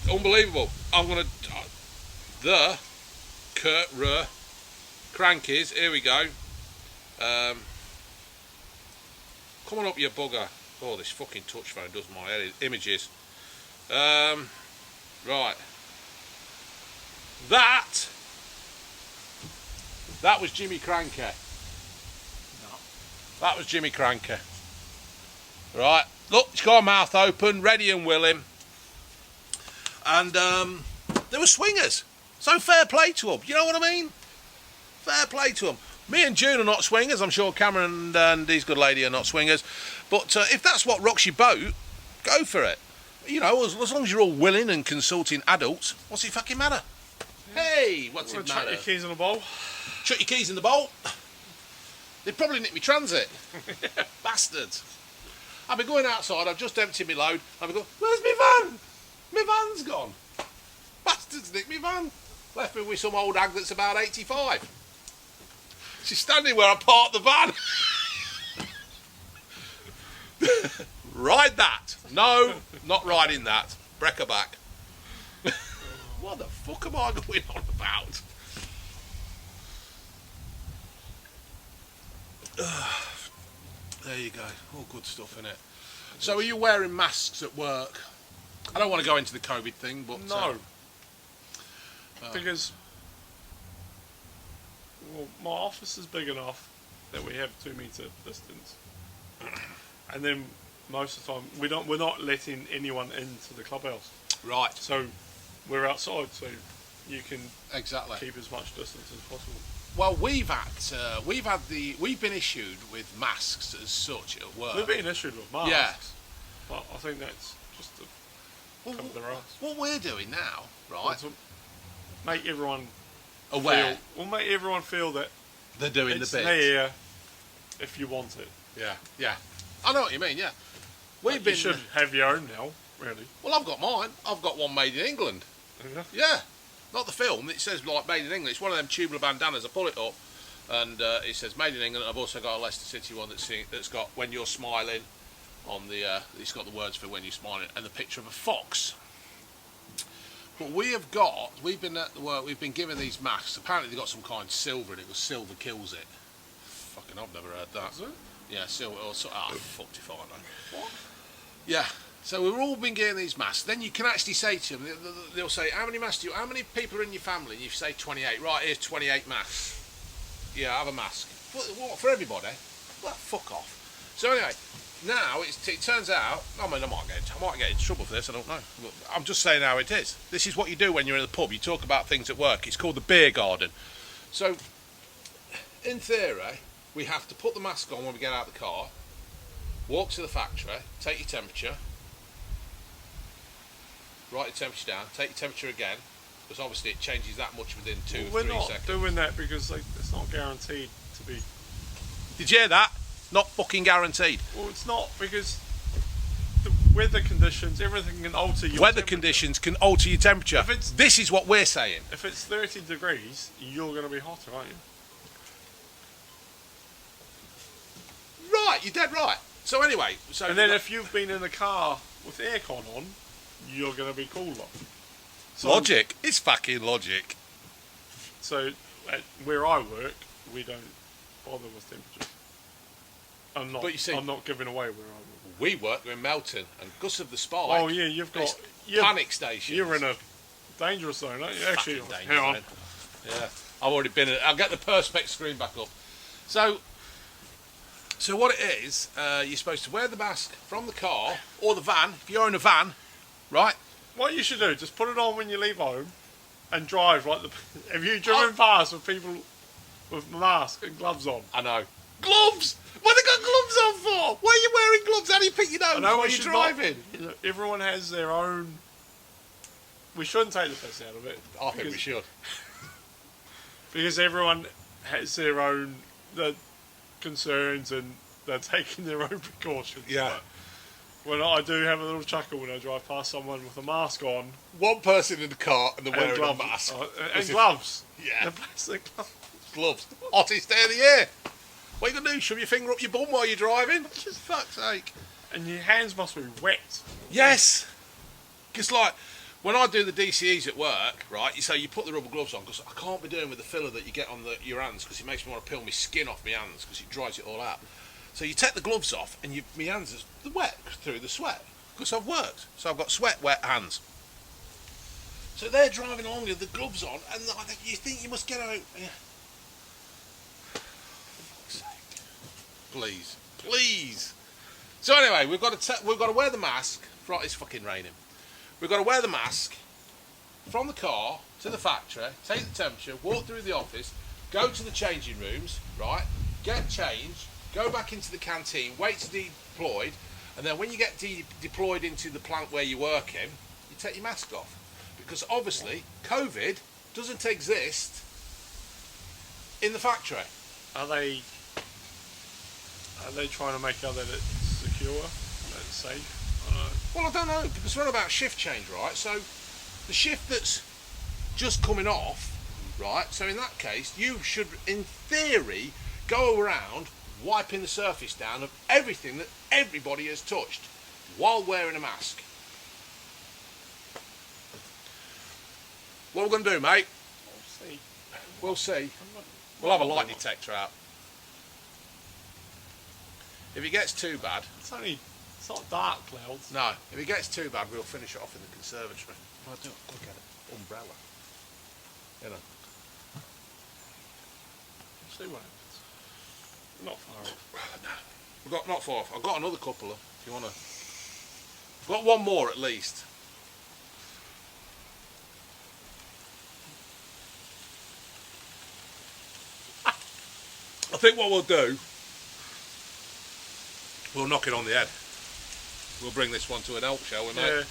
Unbelievable. I'm going to... The Crankies. Here we go. Come on up, you bugger. Oh, this fucking touch phone does my head. Images. Right. That was Jimmy Cranky. No. That was Jimmy Cranky. Right. Look, she's got her mouth open, ready and willing. And they were swingers. So fair play to them. You know what I mean? Fair play to them. Me and June are not swingers. I'm sure Cameron and his good lady are not swingers. But if that's what rocks your boat, Go for it. You know, as long as you're all willing and consulting adults, what's it fucking matter? Hey, what's it Chuck matter? your keys in a bowl. Chuck your keys in the bowl. They'd probably nick me transit. Bastards. I've been going outside, I've just emptied my load. I've been going, where's my van? My van's gone. Bastards nicked me van. Left me with some old hag that's about 85. She's standing where I parked the van. Ride that. No, not riding that. Break her back. What the fuck am I going on about? There you go. All good stuff, innit? So are you wearing masks at work? I don't want to go into the COVID thing, but... No. Because... Well, my office is big enough that we have 2 metre distance. And then most of the time, we're not letting anyone into the clubhouse. Right. So we're outside, so you can exactly keep as much distance as possible. Well, we've been issued with masks as such at work. We've been issued with masks. Yeah. But I think that's just to cover their ass. What we're doing now, right? To make everyone aware. We'll make everyone feel that they're doing it's the bit. there if you want it. Yeah, yeah. I know what you mean. Yeah. You should have your own now, really. Well, I've got mine. I've got one made in England. Yeah. Yeah. Not the film. It says like made in England. It's one of them tubular bandanas. I pull it up, and it says made in England. I've also got a Leicester City one that's got when you're smiling on the. It's got the words for when you're smiling and the picture of a fox. But we've been at the work. We've been given these masks. Apparently they got some kind of silver, and it was silver kills it. Fucking, I've never heard that. Is it? Yeah, silver. Fucked if I know. What? Yeah. So we've all been getting these masks. Then you can actually say to them, they'll say, how many masks do you, how many people are in your family? And you say 28. Right, here's 28 masks. Yeah, have a mask. What, for everybody? Well, fuck off. So anyway, now it turns out, I mean, I might get in trouble for this, I don't know. But I'm just saying how it is. This is what you do when you're in the pub. You talk about things at work. It's called the beer garden. So, in theory, we have to put the mask on when we get out of the car, walk to the factory, take your temperature, write the temperature down, take your temperature again, because obviously it changes that much within 2 or 3 seconds. We're not doing that because it's not guaranteed to be. Did you hear that? Not fucking guaranteed. Well, it's not because the weather conditions, everything can alter your weather conditions can alter your temperature. This is what we're saying. If it's 30 degrees, you're going to be hotter, aren't you? Right, you're dead right. So anyway, and then if you've been in the car with aircon on, you're going to be cooler. So, logic. It's fucking logic. So, where I work, we don't bother with temperature. But you see, I'm not giving away where I work. We work in Melton and Gus of the Spike. Oh yeah, you've got panic stations. You're in a dangerous zone, aren't you? Actually, hang on. Yeah, I've already been in it. I'll get the Perspex screen back up. So what it is, you're supposed to wear the mask from the car or the van, if you own a van, right? What you should do, just put it on when you leave home and drive like the... Have you driven past with people with masks and gloves on? I know. Gloves? What have they got gloves on for? Why are you wearing gloves? How do you pick your nose while you're driving? Everyone has their own... We shouldn't take the piss out of it. I think we should. Because everyone has their own concerns and they're taking their own precautions. Yeah. But when I do have a little chuckle when I drive past someone with a mask on. One person in the car and they're wearing a mask. And gloves. Yeah. The plastic gloves. Hottest day of the year. What are you going to do? Shove your finger up your bum while you're driving? Just fuck's sake. And your hands must be wet. Yes. Because like, when I do the DCEs at work, right, you put the rubber gloves on, because I can't be doing with the filler that you get on your hands, because it makes me want to peel my skin off my hands, because it dries it all out. So you take the gloves off, and my hands are wet through the sweat, because I've worked. So I've got sweat, wet hands. So they're driving along with the gloves on, and you think you must get out... Yeah. Please, please. So anyway, we've got to wear the mask. Right, it's fucking raining. We've got to wear the mask from the car to the factory, take the temperature, walk through the office, go to the changing rooms, right? Get changed, go back into the canteen, wait to be deployed, And then when you get deployed into the plant where you're working, you take your mask off. Because obviously, COVID doesn't exist in the factory. Are they trying to make out that it's secure, that it's safe? I don't know. Well, I don't know, because we're on about shift change, right? So the shift that's just coming off, right? So in that case, you should, in theory, go around wiping the surface down of everything that everybody has touched while wearing a mask. What are we going to do, mate? We'll see. We'll see. We'll have a light detector out. If it gets too bad... It's not dark clouds. No, if it gets too bad, we'll finish it off in the conservatory. Well, I do look at it. Umbrella. You know. We'll see what happens. Not far off. No. We've got not far off. I've got another couple of, if you want to... I've got one more at least. I think what we'll do, we'll knock it on the head. We'll bring this one to an elk, shall we, mate? Yeah.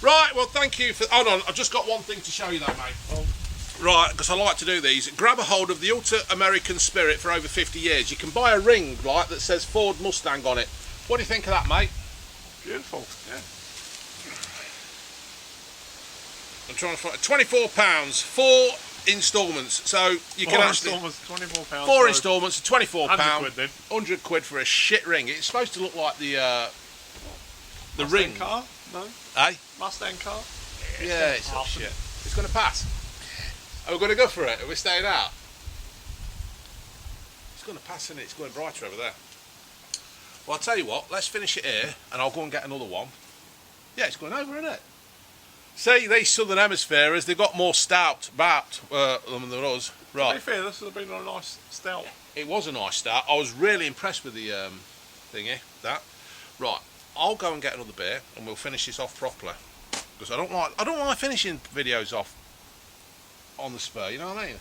Right, well, thank you for... Hold on, I've just got one thing to show you though, mate. Oh. Right, because I like to do these. Grab a hold of the Ultra American Spirit for over 50 years. You can buy a ring, like, that says Ford Mustang on it. What do you think of that, mate? Beautiful, yeah. I'm trying to find... £24, 4 instalments. So you can actually... Instalments, £24. 4 instalments, £24. 100 quid then. 100 quid for a shit ring. It's supposed to look like the ring. Mustang car? No? Eh? Mustang car? Yeah, it's all shit. It's going to pass. Are we going to go for it? Are we staying out? It's going to pass, isn't it? It's going brighter over there. Well, I'll tell you what. Let's finish it here, and I'll go and get another one. Yeah, it's going over, isn't it? See, these southern hemispheres, they've got more stout about than us. Right. To be fair, this has been a nice stout. It was a nice stout. I was really impressed with the thingy. That. Right. I'll go and get another beer, and we'll finish this off properly. Because I don't like finishing videos off on the spur. You know what I mean?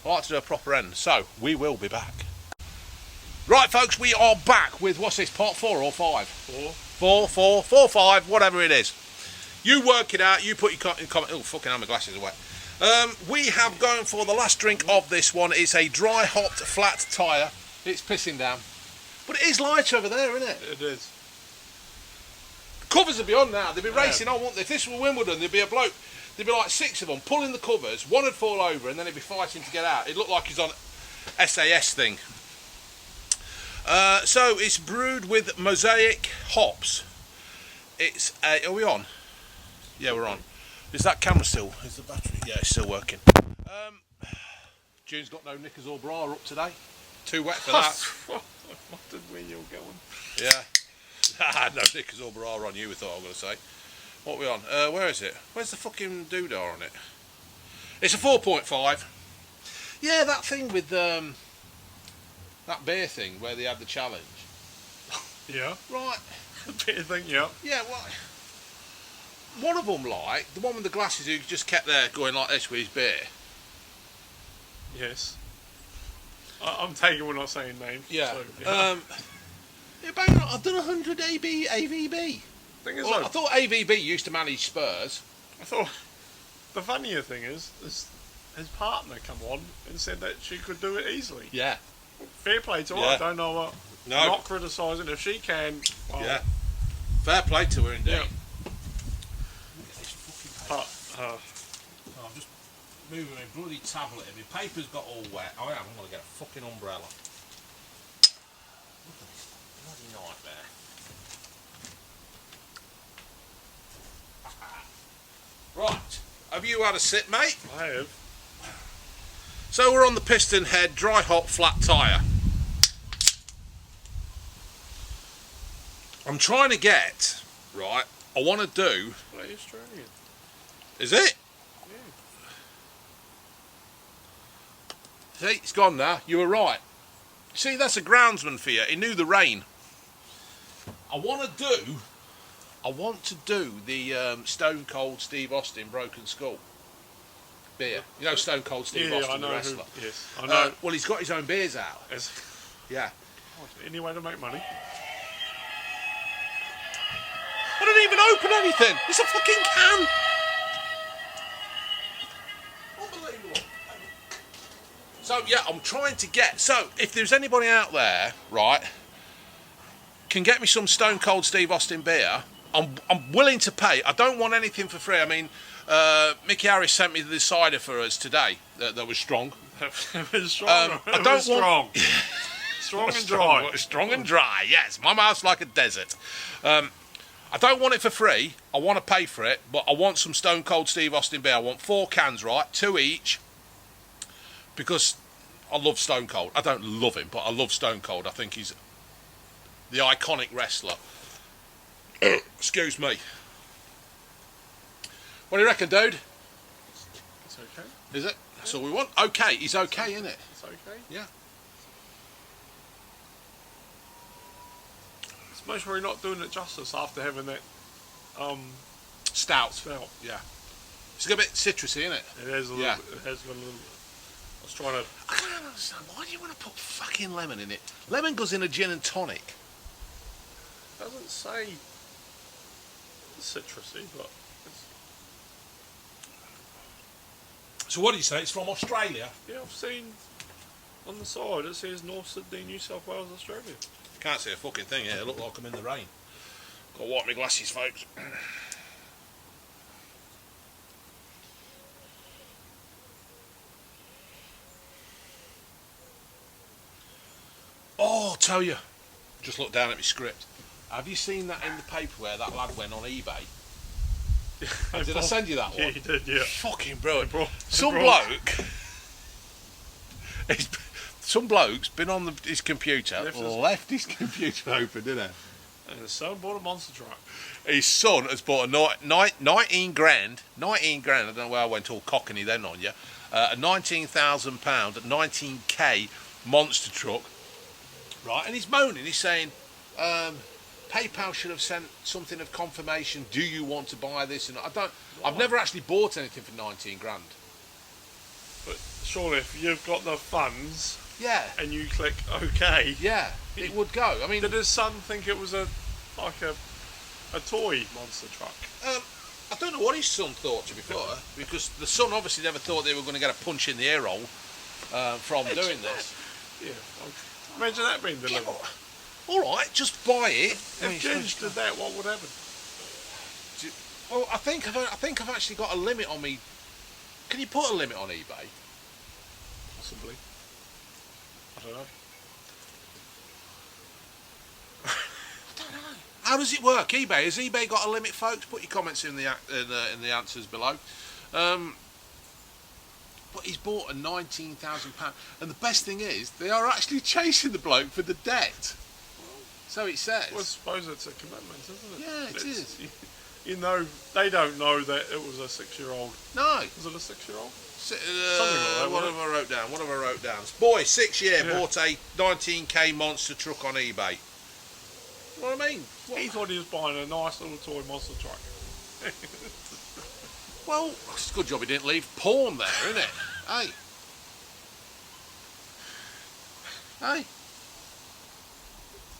I like to do a proper end. So we will be back. Right, folks, we are back with what's this? Part 4 or 5? 4, 5, whatever it is. You work it out. You put your comment. Oh, fucking hell, my glasses are wet. We have going for the last drink of this one. It's a dry hopped flat tyre. It's pissing down, but it is light over there, isn't it? It is. Covers would be on now. They'd be racing on, wouldn't they? If this were Wimbledon, there'd be a bloke. There'd be like 6 of them pulling the covers. One would fall over, and then he'd be fighting to get out. It'd look like he's on SAS thing. So it's brewed with mosaic hops. It's are we on? Yeah, we're on. Is that camera still? Is the battery? Yeah, it's still working. June's got no knickers or bra up today. Too wet for that. What did where you're going? Yeah. No knickers or bra on you, we thought I was going to say. What are we on? Where is it? Where's the fucking doodah on it? It's a 4.5. Yeah, that thing with that beer thing where they had the challenge. Yeah. Right. The beer thing, yeah. Yeah, well, one of them, like, the one with the glasses who just kept there going like this with his beer. Yes. I'm taking we're not saying names. Yeah. So, yeah. I've done 100 AVB. Thing is, Well, I thought AVB used to manage Spurs. I thought the funnier thing is his partner come on and said that she could do it easily. Yeah. Fair play to her. Yeah. I don't know what. No. I'm not criticising if she can. Well, Yeah. Fair play to her indeed. Yeah. But, I'm just moving my bloody tablet in. My paper's got all wet. I'm going to get a fucking umbrella. Look at this bloody nightmare. Right. Have you had a sip, mate? I have. So we're on the Piston Head dry hop flat tyre. I'm trying to get, right, I want to do... Well, it's Australian. Is it? Yeah. See, it's gone now. You were right. See, that's a groundsman for you. He knew the rain. I want to do the Stone Cold Steve Austin Broken Skull beer. You know Stone Cold Steve Austin, I know the wrestler? yes, I know. Well, he's got his own beers out. Yes. Yeah. Any way to make money? I don't even open anything. It's a fucking can. Unbelievable. So yeah, I'm trying to get. So if there's anybody out there, right, can get me some Stone Cold Steve Austin beer, I'm willing to pay. I don't want anything for free. I mean, Mick Harris sent me the cider for us today. That was strong. It was strong. I don't want. Strong and dry. Strong and dry. Yes, my mouth's like a desert. I don't want it for free. I want to pay for it, but I want some Stone Cold Steve Austin beer. I want 4 cans, right? 2 each. Because I love Stone Cold. I don't love him, but I love Stone Cold. I think he's the iconic wrestler. Excuse me. What do you reckon, dude? It's okay. Is it? That's all we want. Okay, he's okay, isn't it? It's okay. Yeah. It's most probably not doing it justice after having that Stout. Stout. Yeah. It's got a bit citrusy, isn't it? It has a little. Yeah. It has got a little. I was trying to. I don't understand. Why do you want to put fucking lemon in it? Lemon goes in a gin and tonic. Doesn't say citrusy, but it's, So what do you say? It's from Australia? yeah, I've seen on the side it says North Sydney, New South Wales, Australia. Can't see a fucking thing here. It look like I'm in the rain. Got to wipe my glasses, folks. Oh, I'll tell you. Just look down at my script. Have you seen that in the paper where that lad went on eBay? Did I send you that one? Yeah, you did, yeah. Fucking brilliant. Some bloke. Some bloke's been on his computer, Left his computer open, didn't he? And his son bought a monster truck. His son has bought a 19 grand, I don't know where I went all cockney then on you, a £19,000, 19k monster truck, right? And he's moaning, he's saying, PayPal should have sent something of confirmation, do you want to buy this? And I've never actually bought anything for 19 grand. But surely if you've got the funds Yeah. and you click OK, Yeah, it would go. I mean, did his son think it was a toy monster truck? I don't know what his son thought, to be fair, because the son obviously never thought they were going to get a punch in the ear hole from doing this. Yeah. Imagine that being delivered. All right, just buy it. If Ginge did that, what would happen? Well, I think I've actually got a limit on me. Can you put a limit on eBay? Possibly. I don't know. How does it work? eBay? Has eBay got a limit, folks? Put your comments in the answers below. But he's bought a £19,000, and the best thing is they are actually chasing the bloke for the debt. So it says. Well, I suppose it's a commitment, isn't it? Yeah, it is. You know, they don't know that it was a 6-year-old. No. Was it a 6-year-old? Something like that. What have I wrote down? Boy, 6 year, bought a 19k monster truck on eBay. You know what I mean? He thought he was buying a nice little toy monster truck. Well, it's a good job he didn't leave porn there, isn't it? Hey. Hey.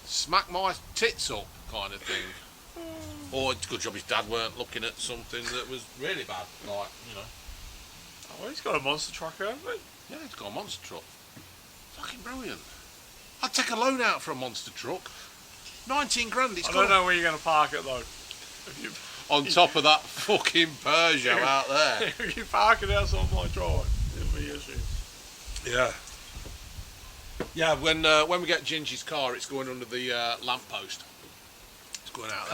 Smack my tits up kind of thing. Or it's a good job his dad weren't looking at something that was really bad. Like, you know. Oh, well, he's got a monster truck, hasn't he? Yeah, he's got a monster truck. Fucking brilliant. I'd take a loan out for a monster truck. 19 grand, I don't know where you're going to park it, though. On top of that fucking Peugeot out there. If you park it outside my drive, it'll be issues. Yeah. Yeah, when we get Gingy's car, it's going under the lamppost. It's going out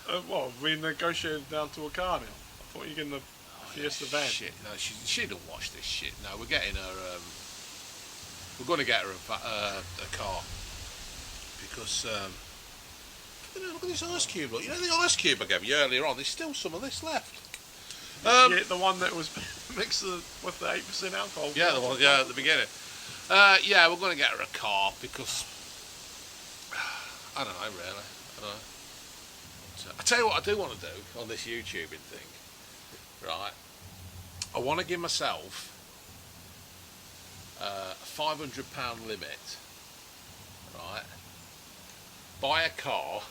there. Well, we negotiated down to a car now. I thought you were getting the Fiesta van. Shit, no, she don't watch this shit. No, we're getting her. We're going to get her a car because. Look at this ice cube. Look, you know the ice cube I gave you earlier on. There's still some of this left. Yeah, the one that was mixed with the 8% alcohol. Yeah, the one. Yeah, at the beginning. Yeah, we're going to get her a car because I don't know, really. I don't know. I tell you what, I do want to do on this YouTubing thing. Right, I want to give myself a £500 limit. Right, buy a car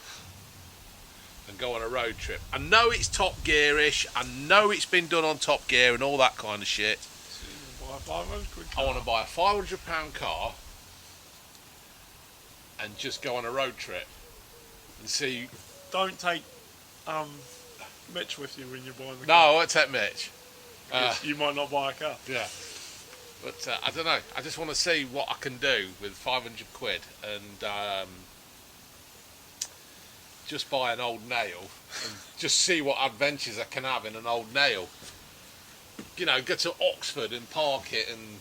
and go on a road trip. I know it's Top Gearish. I know it's been done on Top Gear and all that kind of shit. So you buy a 500 quid car. I want to buy a £500 car and just go on a road trip and see. Don't take Mitch with you when you're buying the No, car. I won't take Mitch. You might not buy a car. Yeah. But I don't know. I just want to see what I can do with 500 quid and just buy an old nail and just see what adventures I can have in an old nail. You know, go to Oxford and park it and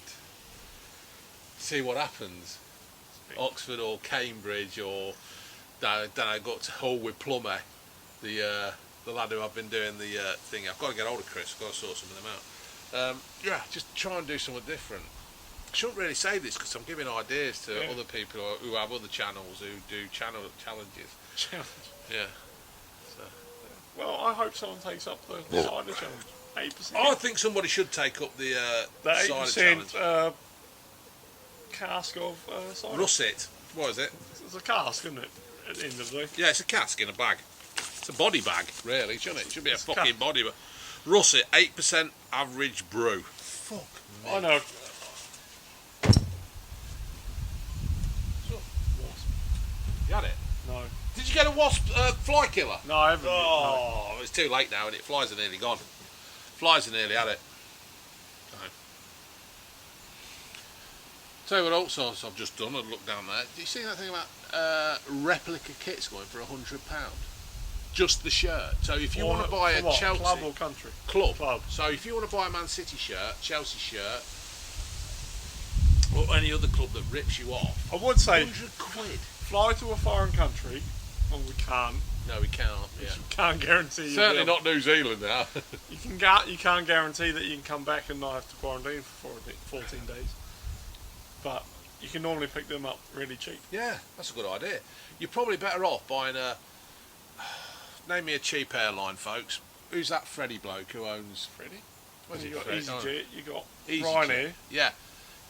see what happens. Oxford or Cambridge or don't know, go up to Hull with Plummer, the lad who I've been doing the thing. I've got to get hold of Chris. I've got to sort some of them out. Yeah, just try and do something different. I shouldn't really say this because I'm giving ideas to other people who have other channels who do channel challenges. Yeah. So. Well, I hope someone takes up the cider challenge. 8%. I think somebody should take up the cider challenge. 8% cask of cider. Russet. What is it? It's a cask, isn't it? At the end of the day. Yeah, it's a cask in a bag. It's a body bag, really, shouldn't it? It should be a fucking body bag. Russet, 8% average brew. Fuck me. I know. You had it? No. Did you get a wasp fly killer? No, I haven't. Oh, it's too late now and it. Flies are nearly gone. Flies are nearly had it. No. Tell you what else I've just done, I'd look down there. Did you see that thing about replica kits going for £100? Just the shirt. So if you want to buy a Chelsea... Club or country? Club. So if you want to buy a Man City shirt, Chelsea shirt, or any other club that rips you off, I would say 100 quid. Fly to a foreign country. Well, we can't. No, we can't. Yeah. You can't guarantee. Certainly not New Zealand now. You can't guarantee that you can come back and not have to quarantine for 14 days. But you can normally pick them up really cheap. Yeah, that's a good idea. You're probably better off buying a... Name me a cheap airline, folks. Who's that Freddie bloke who owns... Freddie? Where's You he got Fred? EasyJet, you got EasyJet. Ryanair. Yeah.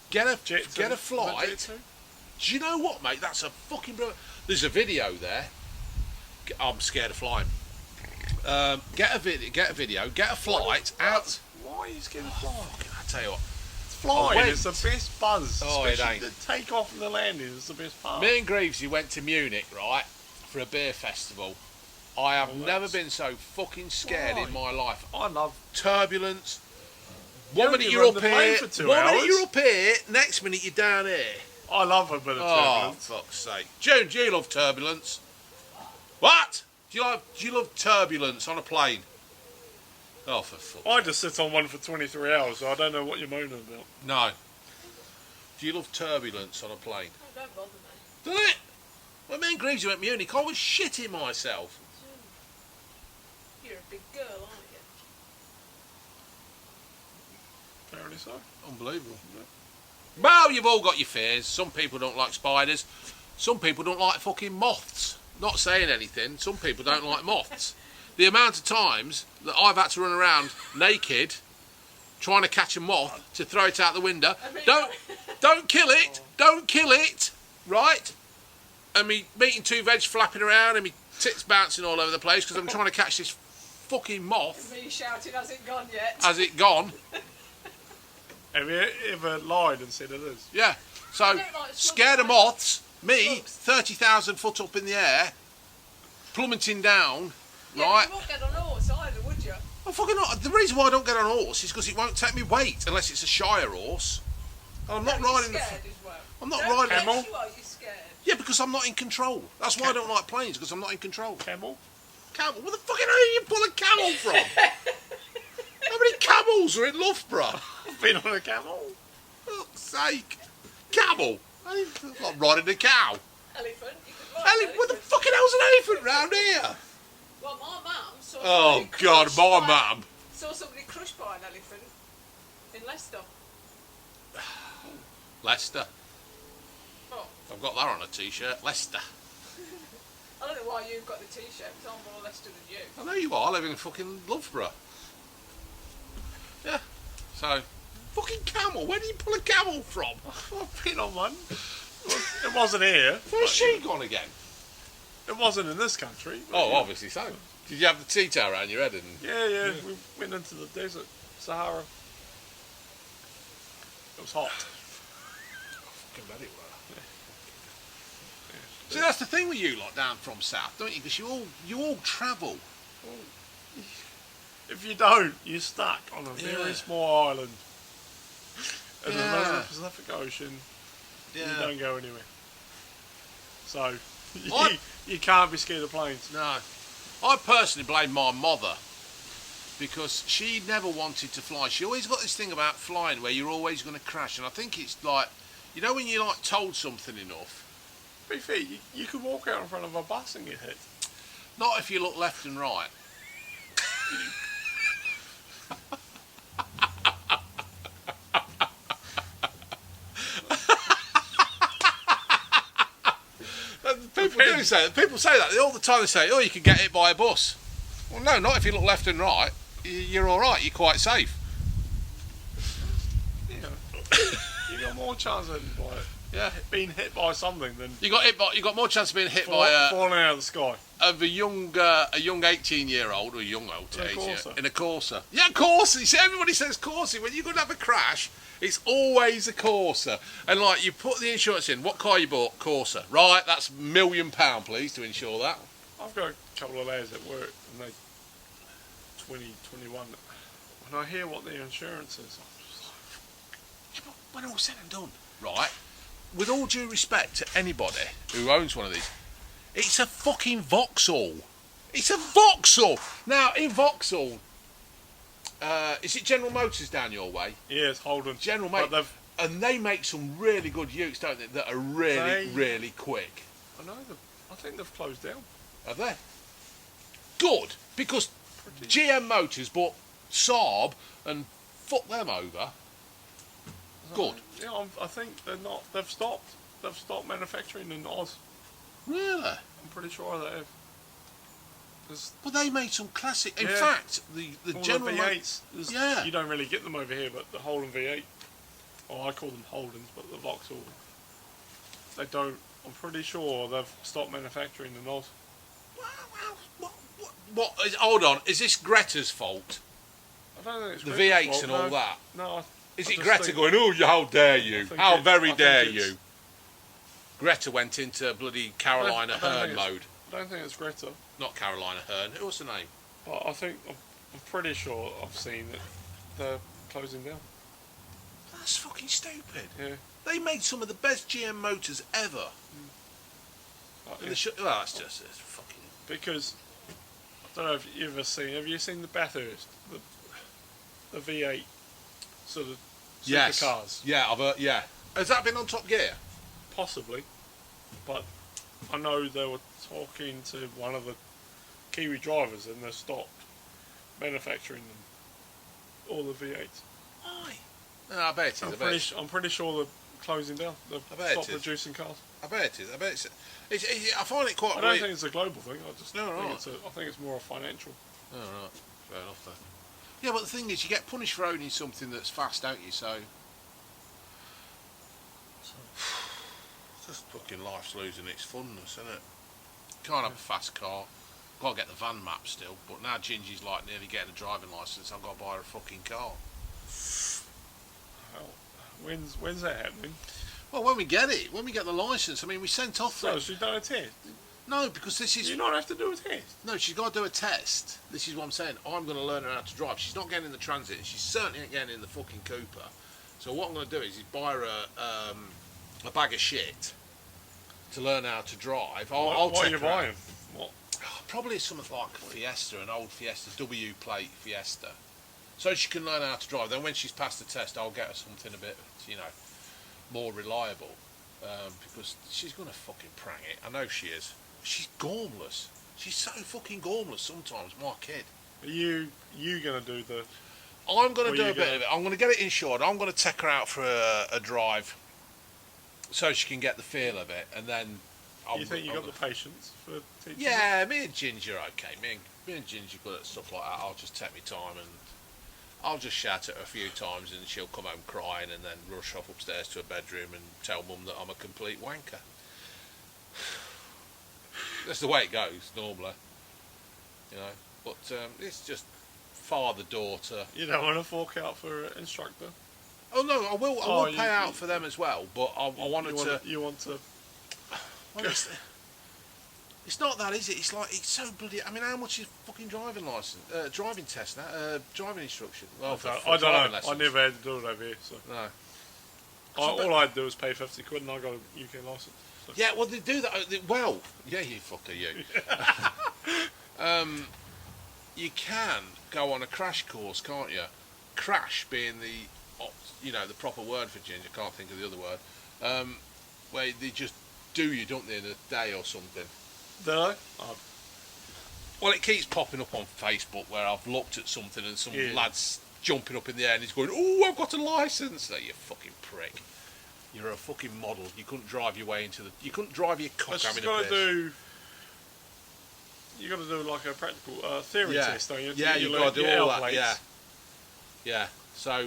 Get a Jet2. flight. Is that Jet2? Do you know what, mate? That's a fucking brilliant... There's a video there. I'm scared of flying. Get a video. Get a flight out. Why are you scared of flying? I tell you what. Flying is the best buzz. Oh, it especially ain't. the take-off and the landing is the best part. Me and Greavesy went to Munich, right, for a beer festival. I have never been so fucking scared in my life. I love Turbulence. You One minute only you're run up the plane here. for 2 One minute hours. you're up here. Next minute you're down here. I love a bit of Oh, turbulence. fuck's sake. June, do you love turbulence? What? Do you love turbulence on a plane? Oh, for fuck's sake. I just sit on one for 23 hours, so I don't know what you're moaning about. No. Do you love turbulence on a plane? Oh, don't bother me. Doesn't it? When me and Greavesy went to Munich, I was shitting myself. You're a big girl, aren't you? Apparently so. Unbelievable. Well, you've all got your fears. Some people don't like spiders. Some people don't like fucking moths. Not saying anything. Some people don't like moths. The amount of times that I've had to run around naked trying to catch a moth to throw it out the window. Don't kill it. Don't kill it. Right? And me meat and two veg flapping around and me tits bouncing all over the place because I'm trying to catch this fucking moth. Me shouting, has it gone yet? Has it gone? Have you ever lied and said it is? Yeah. So, I don't like slugs, scared of mate. moths, me, Slugs. 30,000 foot up in the air, plummeting down, Yeah, right? but you won't get on a horse either, would you? Well, fucking not. The reason why I don't get on a horse is because it won't take me weight unless it's a Shire horse. And I'm not You're riding scared as well. I'm not Don't riding get Camel? you are, you're scared. Yeah, because I'm not in control. That's why I don't like planes, because I'm not in control. Camel? Camel? Where the fucking hell did you pull a camel from? How many camels are in Loughborough? I've been on a camel. For fuck's sake. Camel? I'm not riding a cow. Elephant, you could ride What the elephant. fucking hell's an elephant round here? Well, my mum saw Oh, somebody God, crushed my by- mum. Saw somebody crushed by an elephant in Leicester. Leicester. Oh, I've got that on a t-shirt. Leicester. I don't know why you've got the t-shirt, because I'm more Leicester than you. I know you are. I live in fucking Loughborough. Yeah. So, fucking camel. Where did you pull a camel from? I've been on one. It wasn't here. Where's she gone again? It wasn't in this country. But, Oh, obviously so. Did you have the tea towel around your head? And Yeah. We went into the desert, Sahara. It was hot. fucking bet it were. See, that's the thing with you lot down from south, don't you? Because you all travel. Well, if you don't, you're stuck on a very small island in the middle of the Pacific Ocean. You don't go anywhere. So you can't be scared of planes. No. I personally blame my mother because she never wanted to fly. She always got this thing about flying where you're always going to crash, and I think it's like, you know, when you're like told something enough. To be fair, you could walk out in front of a bus and get hit. Not if you look left and right. People say that all the time. They say, "Oh, you can get hit by a bus." Well, no, not if you look left and right. You're all right. You're quite safe. You got more chance of being hit by something than you got more chance of being hit by falling out of the sky. Of a young 18-year-old or young old in a Corsa. Yeah, Corsa. You see, everybody says Corsa. When you're going to have a crash, it's always a Corsa. And like, you put the insurance in. What car you bought? Corsa. Right, that's £1 million, please, to insure that. I've got a couple of lads at work, and they 20, 21. When I hear what their insurance is, I'm just like, yeah, but when all said and done, right? With all due respect to anybody who owns one of these, it's a fucking Vauxhall. It's a Vauxhall. Now, in Vauxhall, is it General Motors down your way? Yeah, it's Holden. General Motors. And they make some really good utes, don't they, that are really quick. I know. I think they've closed down. Have they? Good, because GM Motors bought Saab and fucked them over. Good. Yeah, I think they're not. They've stopped. They've stopped manufacturing in Oz. Really? I'm pretty sure they have. Well, they made some classic. In fact, the General V8s. You don't really get them over here, but the Holden V8. Or I call them Holdens, but the Vauxhall. They don't. I'm pretty sure they've stopped manufacturing in Oz. What? Hold on. Is this Greta's fault? I don't think it's the Greta's V8s fault, and all that. No. Is it Greta going, oh, how dare you? How very dare you? Greta went into bloody Carolina Hearn mode. I don't think it's Greta. Not Carolina Hearn. What's the name? But I think, I'm pretty sure I've seen that they're closing down. That's fucking stupid. Yeah. They made some of the best GM motors ever. It's just it's fucking... Because, I don't know if you've ever seen, have you seen the Bathurst? The V8 sort of supercars? Yeah, I've heard, yeah. Has that been on Top Gear? Possibly. But I know they were talking to one of the Kiwi drivers and they stopped manufacturing them. All the V8s. Why? No, I bet it is. I'm pretty sure they're closing down. They've stopped producing cars. I bet it is. I find it quite... I don't think it's a global thing. I think it's more financial. Oh, right. Fair enough, then. Yeah, but the thing is, you get punished for owning something that's fast, don't you? So... just fucking life's losing its funness, isn't it? Can't have a fast car. Got to get the van map still. But now Gingy's like nearly getting a driving licence. I've got to buy her a fucking car. Well, when's that happening? Well, when we get it, when we get the licence. I mean, we sent off... So she's done a test? No, because this is... Do you not have to do a test? No, she's got to do a test. This is what I'm saying. I'm going to learn her how to drive. She's not getting in the Transit. She's certainly ain't getting in the fucking Cooper. So what I'm going to do is buy her a bag of shit to learn how to drive. What are you buying? What? Probably something like a Fiesta, an old Fiesta, W plate Fiesta. So she can learn how to drive. Then when she's passed the test, I'll get her something a bit, more reliable. Because she's going to fucking prang it. I know she is. She's gormless. She's so fucking gormless sometimes, my kid. Are you going to do the... I'm going to do a bit of it. I'm going to get it insured. I'm going to take her out for a drive so she can get the feel of it. And then... You think you got the patience for teaching? Yeah, me and Ginger are okay. Me and Ginger good at stuff like that. I'll just take my time and I'll just shout at her a few times and she'll come home crying and then rush off upstairs to her bedroom and tell Mum that I'm a complete wanker. That's the way it goes normally. You know, but it's just father-daughter. You don't want to fork out for an instructor. Oh no, I will pay out for them as well, but I wanted to. You want to. Well, it's not that, is it? It's like it's so bloody. I mean, how much is fucking driving license, driving test now, driving instruction? Well, I don't know. lessons. I never had to do it over here, so. No. All I had to do was pay 50 quid and I got a UK licence. So. Yeah, well, they do that. Well, yeah, you fucker, you. You can go on a crash course, can't you? Crash being the proper word for ginger. I can't think of the other word. Where they just do you, don't they, in a day or something? Do they? Well, it keeps popping up on Facebook where I've looked at something and some lad's jumping up in the air and he's going, "Oh, I've got a licence." You fucking prick. You're a fucking model. You couldn't drive your way into the. You couldn't drive your cock having a piss. You got to do like a practical theory test, don't you? Yeah, you've got to do all that. Yeah. So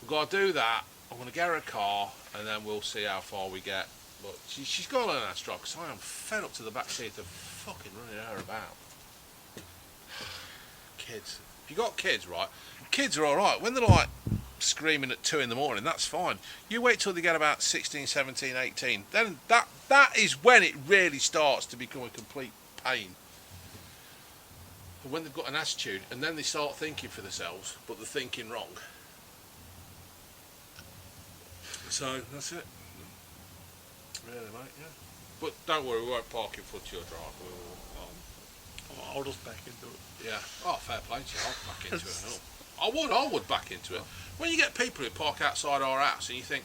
we've got to do that. I'm going to get her a car, and then we'll see how far we get. But she's got to learn how to drive, because I am fed up to the back seat of fucking running her about. Kids. If you got kids, right? Kids are all right when they're like screaming at 2 in the morning. That's fine. You wait till they get about 16, 17, 18. Then that is when it really starts to become a complete pain. But when they've got an attitude, and then they start thinking for themselves, but they're thinking wrong. So that's it. Really, mate. Yeah. But don't worry, we won't park in front of your drive. I'll just back into it. Yeah. Oh, fair play to you. I'll back into it and all. I would back into it. When you get people who park outside our house and you think,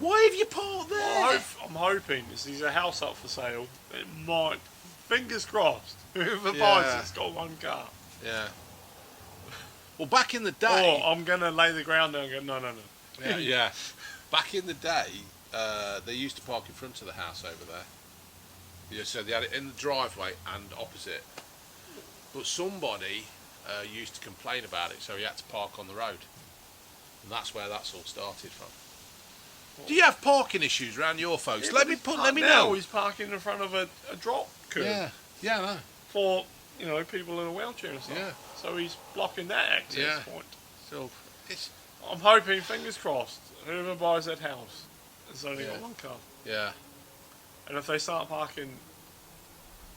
why have you parked there? Well, I'm hoping there's a house up for sale. It might, fingers crossed, whoever buys it's got one car. Yeah. Well, back in the day... Or I'm going to lay the ground down and go, no. Yeah. Back in the day, they used to park in front of the house over there. Yeah, so they had it in the driveway and opposite. But somebody used to complain about it, so he had to park on the road. And that's where that's all started from. Do you have parking issues around your folks? Let me know. He's parking in front of a drop curb. Yeah, I know. For people in a wheelchair and stuff. Yeah. So he's blocking that access point. So I'm hoping, fingers crossed, whoever buys that house has only got one car. Yeah. And if they start parking,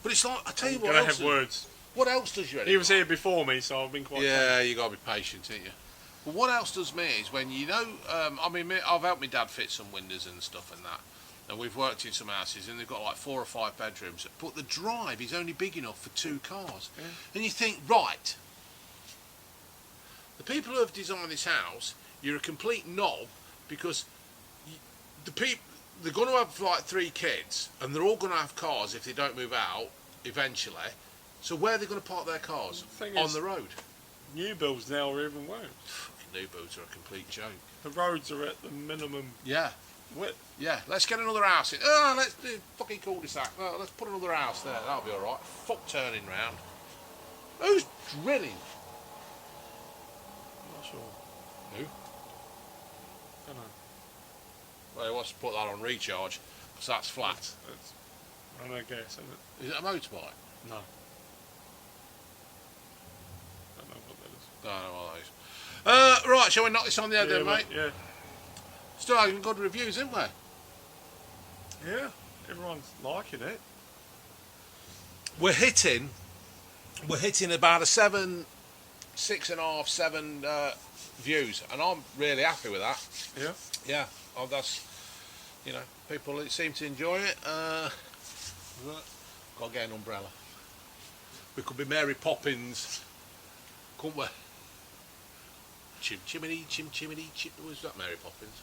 but it's like, I tell you what gonna else. have words. What else does you? He was here before me, so I've been quite. Yeah, you gotta be patient, ain't you? But what else does me is when I've helped my dad fit some windows and stuff and that, and we've worked in some houses and they've got like 4 or 5 bedrooms, but the drive is only big enough for 2 cars, and you think, right, the people who have designed this house, you're a complete knob, because they're going to have like 3 kids, and they're all going to have cars if they don't move out eventually. So where are they going to park their cars? On the road. New builds now are even worse. New builds are a complete joke. The roads are at the minimum width. Yeah, let's get another house in. Let's do fucking cul-de-sac. Let's put another house there. That'll be alright. Fuck turning round. Who's drilling? I'm not sure. Who? Don't know. Well, he wants to put that on recharge, because that's flat. It's I know gas, isn't it? Is it a motorbike? No. Don't know what that is. No, one of those. Right, shall we knock this on the head then, mate? Yeah. Still having good reviews, isn't we? Yeah. Everyone's liking it. We're hitting about a 7, 6.5, 7 views, and I'm really happy with that. Yeah. Yeah. Oh, that's, people seem to enjoy it. Got to get an umbrella. We could be Mary Poppins, couldn't we? Chim chimney, chim chimney, chim. Was that Mary Poppins?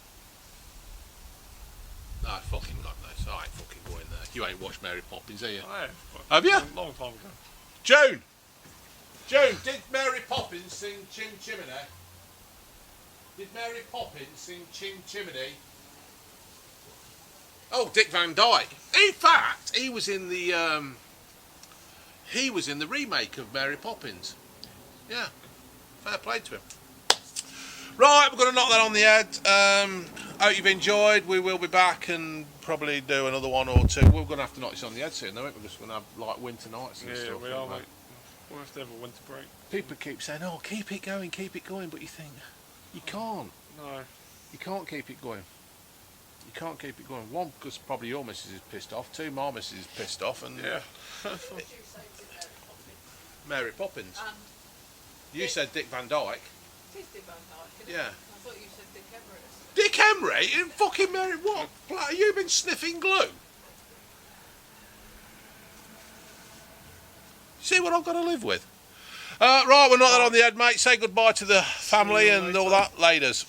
No, fucking God knows. I ain't fucking going there. You ain't watched Mary Poppins, have you? I have. Have you? A long time ago. June, did Mary Poppins sing Chim Chimney? Did Mary Poppins sing Chim Chimney? Oh, Dick Van Dyke. In fact, he was in the remake of Mary Poppins. Yeah, fair play to him. Right, we're going to knock that on the head. Hope you've enjoyed. We will be back and probably do another one or two. We're going to have to knock this on the head soon, though, aren't we? We're just going to have like winter nights and stuff. Yeah, we are, mate. We'll have to have a winter break. People keep saying, "Oh, keep it going," but you think you can't. No. You can't keep it going. You can't keep it going. One, because probably your missus is pissed off. Two, my missus is pissed off, and Yeah. Mary Poppins. And You said Dick Van Dyke. it is Dick Van Dyke, isn't it? Yeah. I thought you said Dick Everett. Dick Emery? In fucking Mary, what? Have you been sniffing glue? See what I've got to live with? Right, we're not that on the head, mate. Say goodbye to the family and all that. Laters.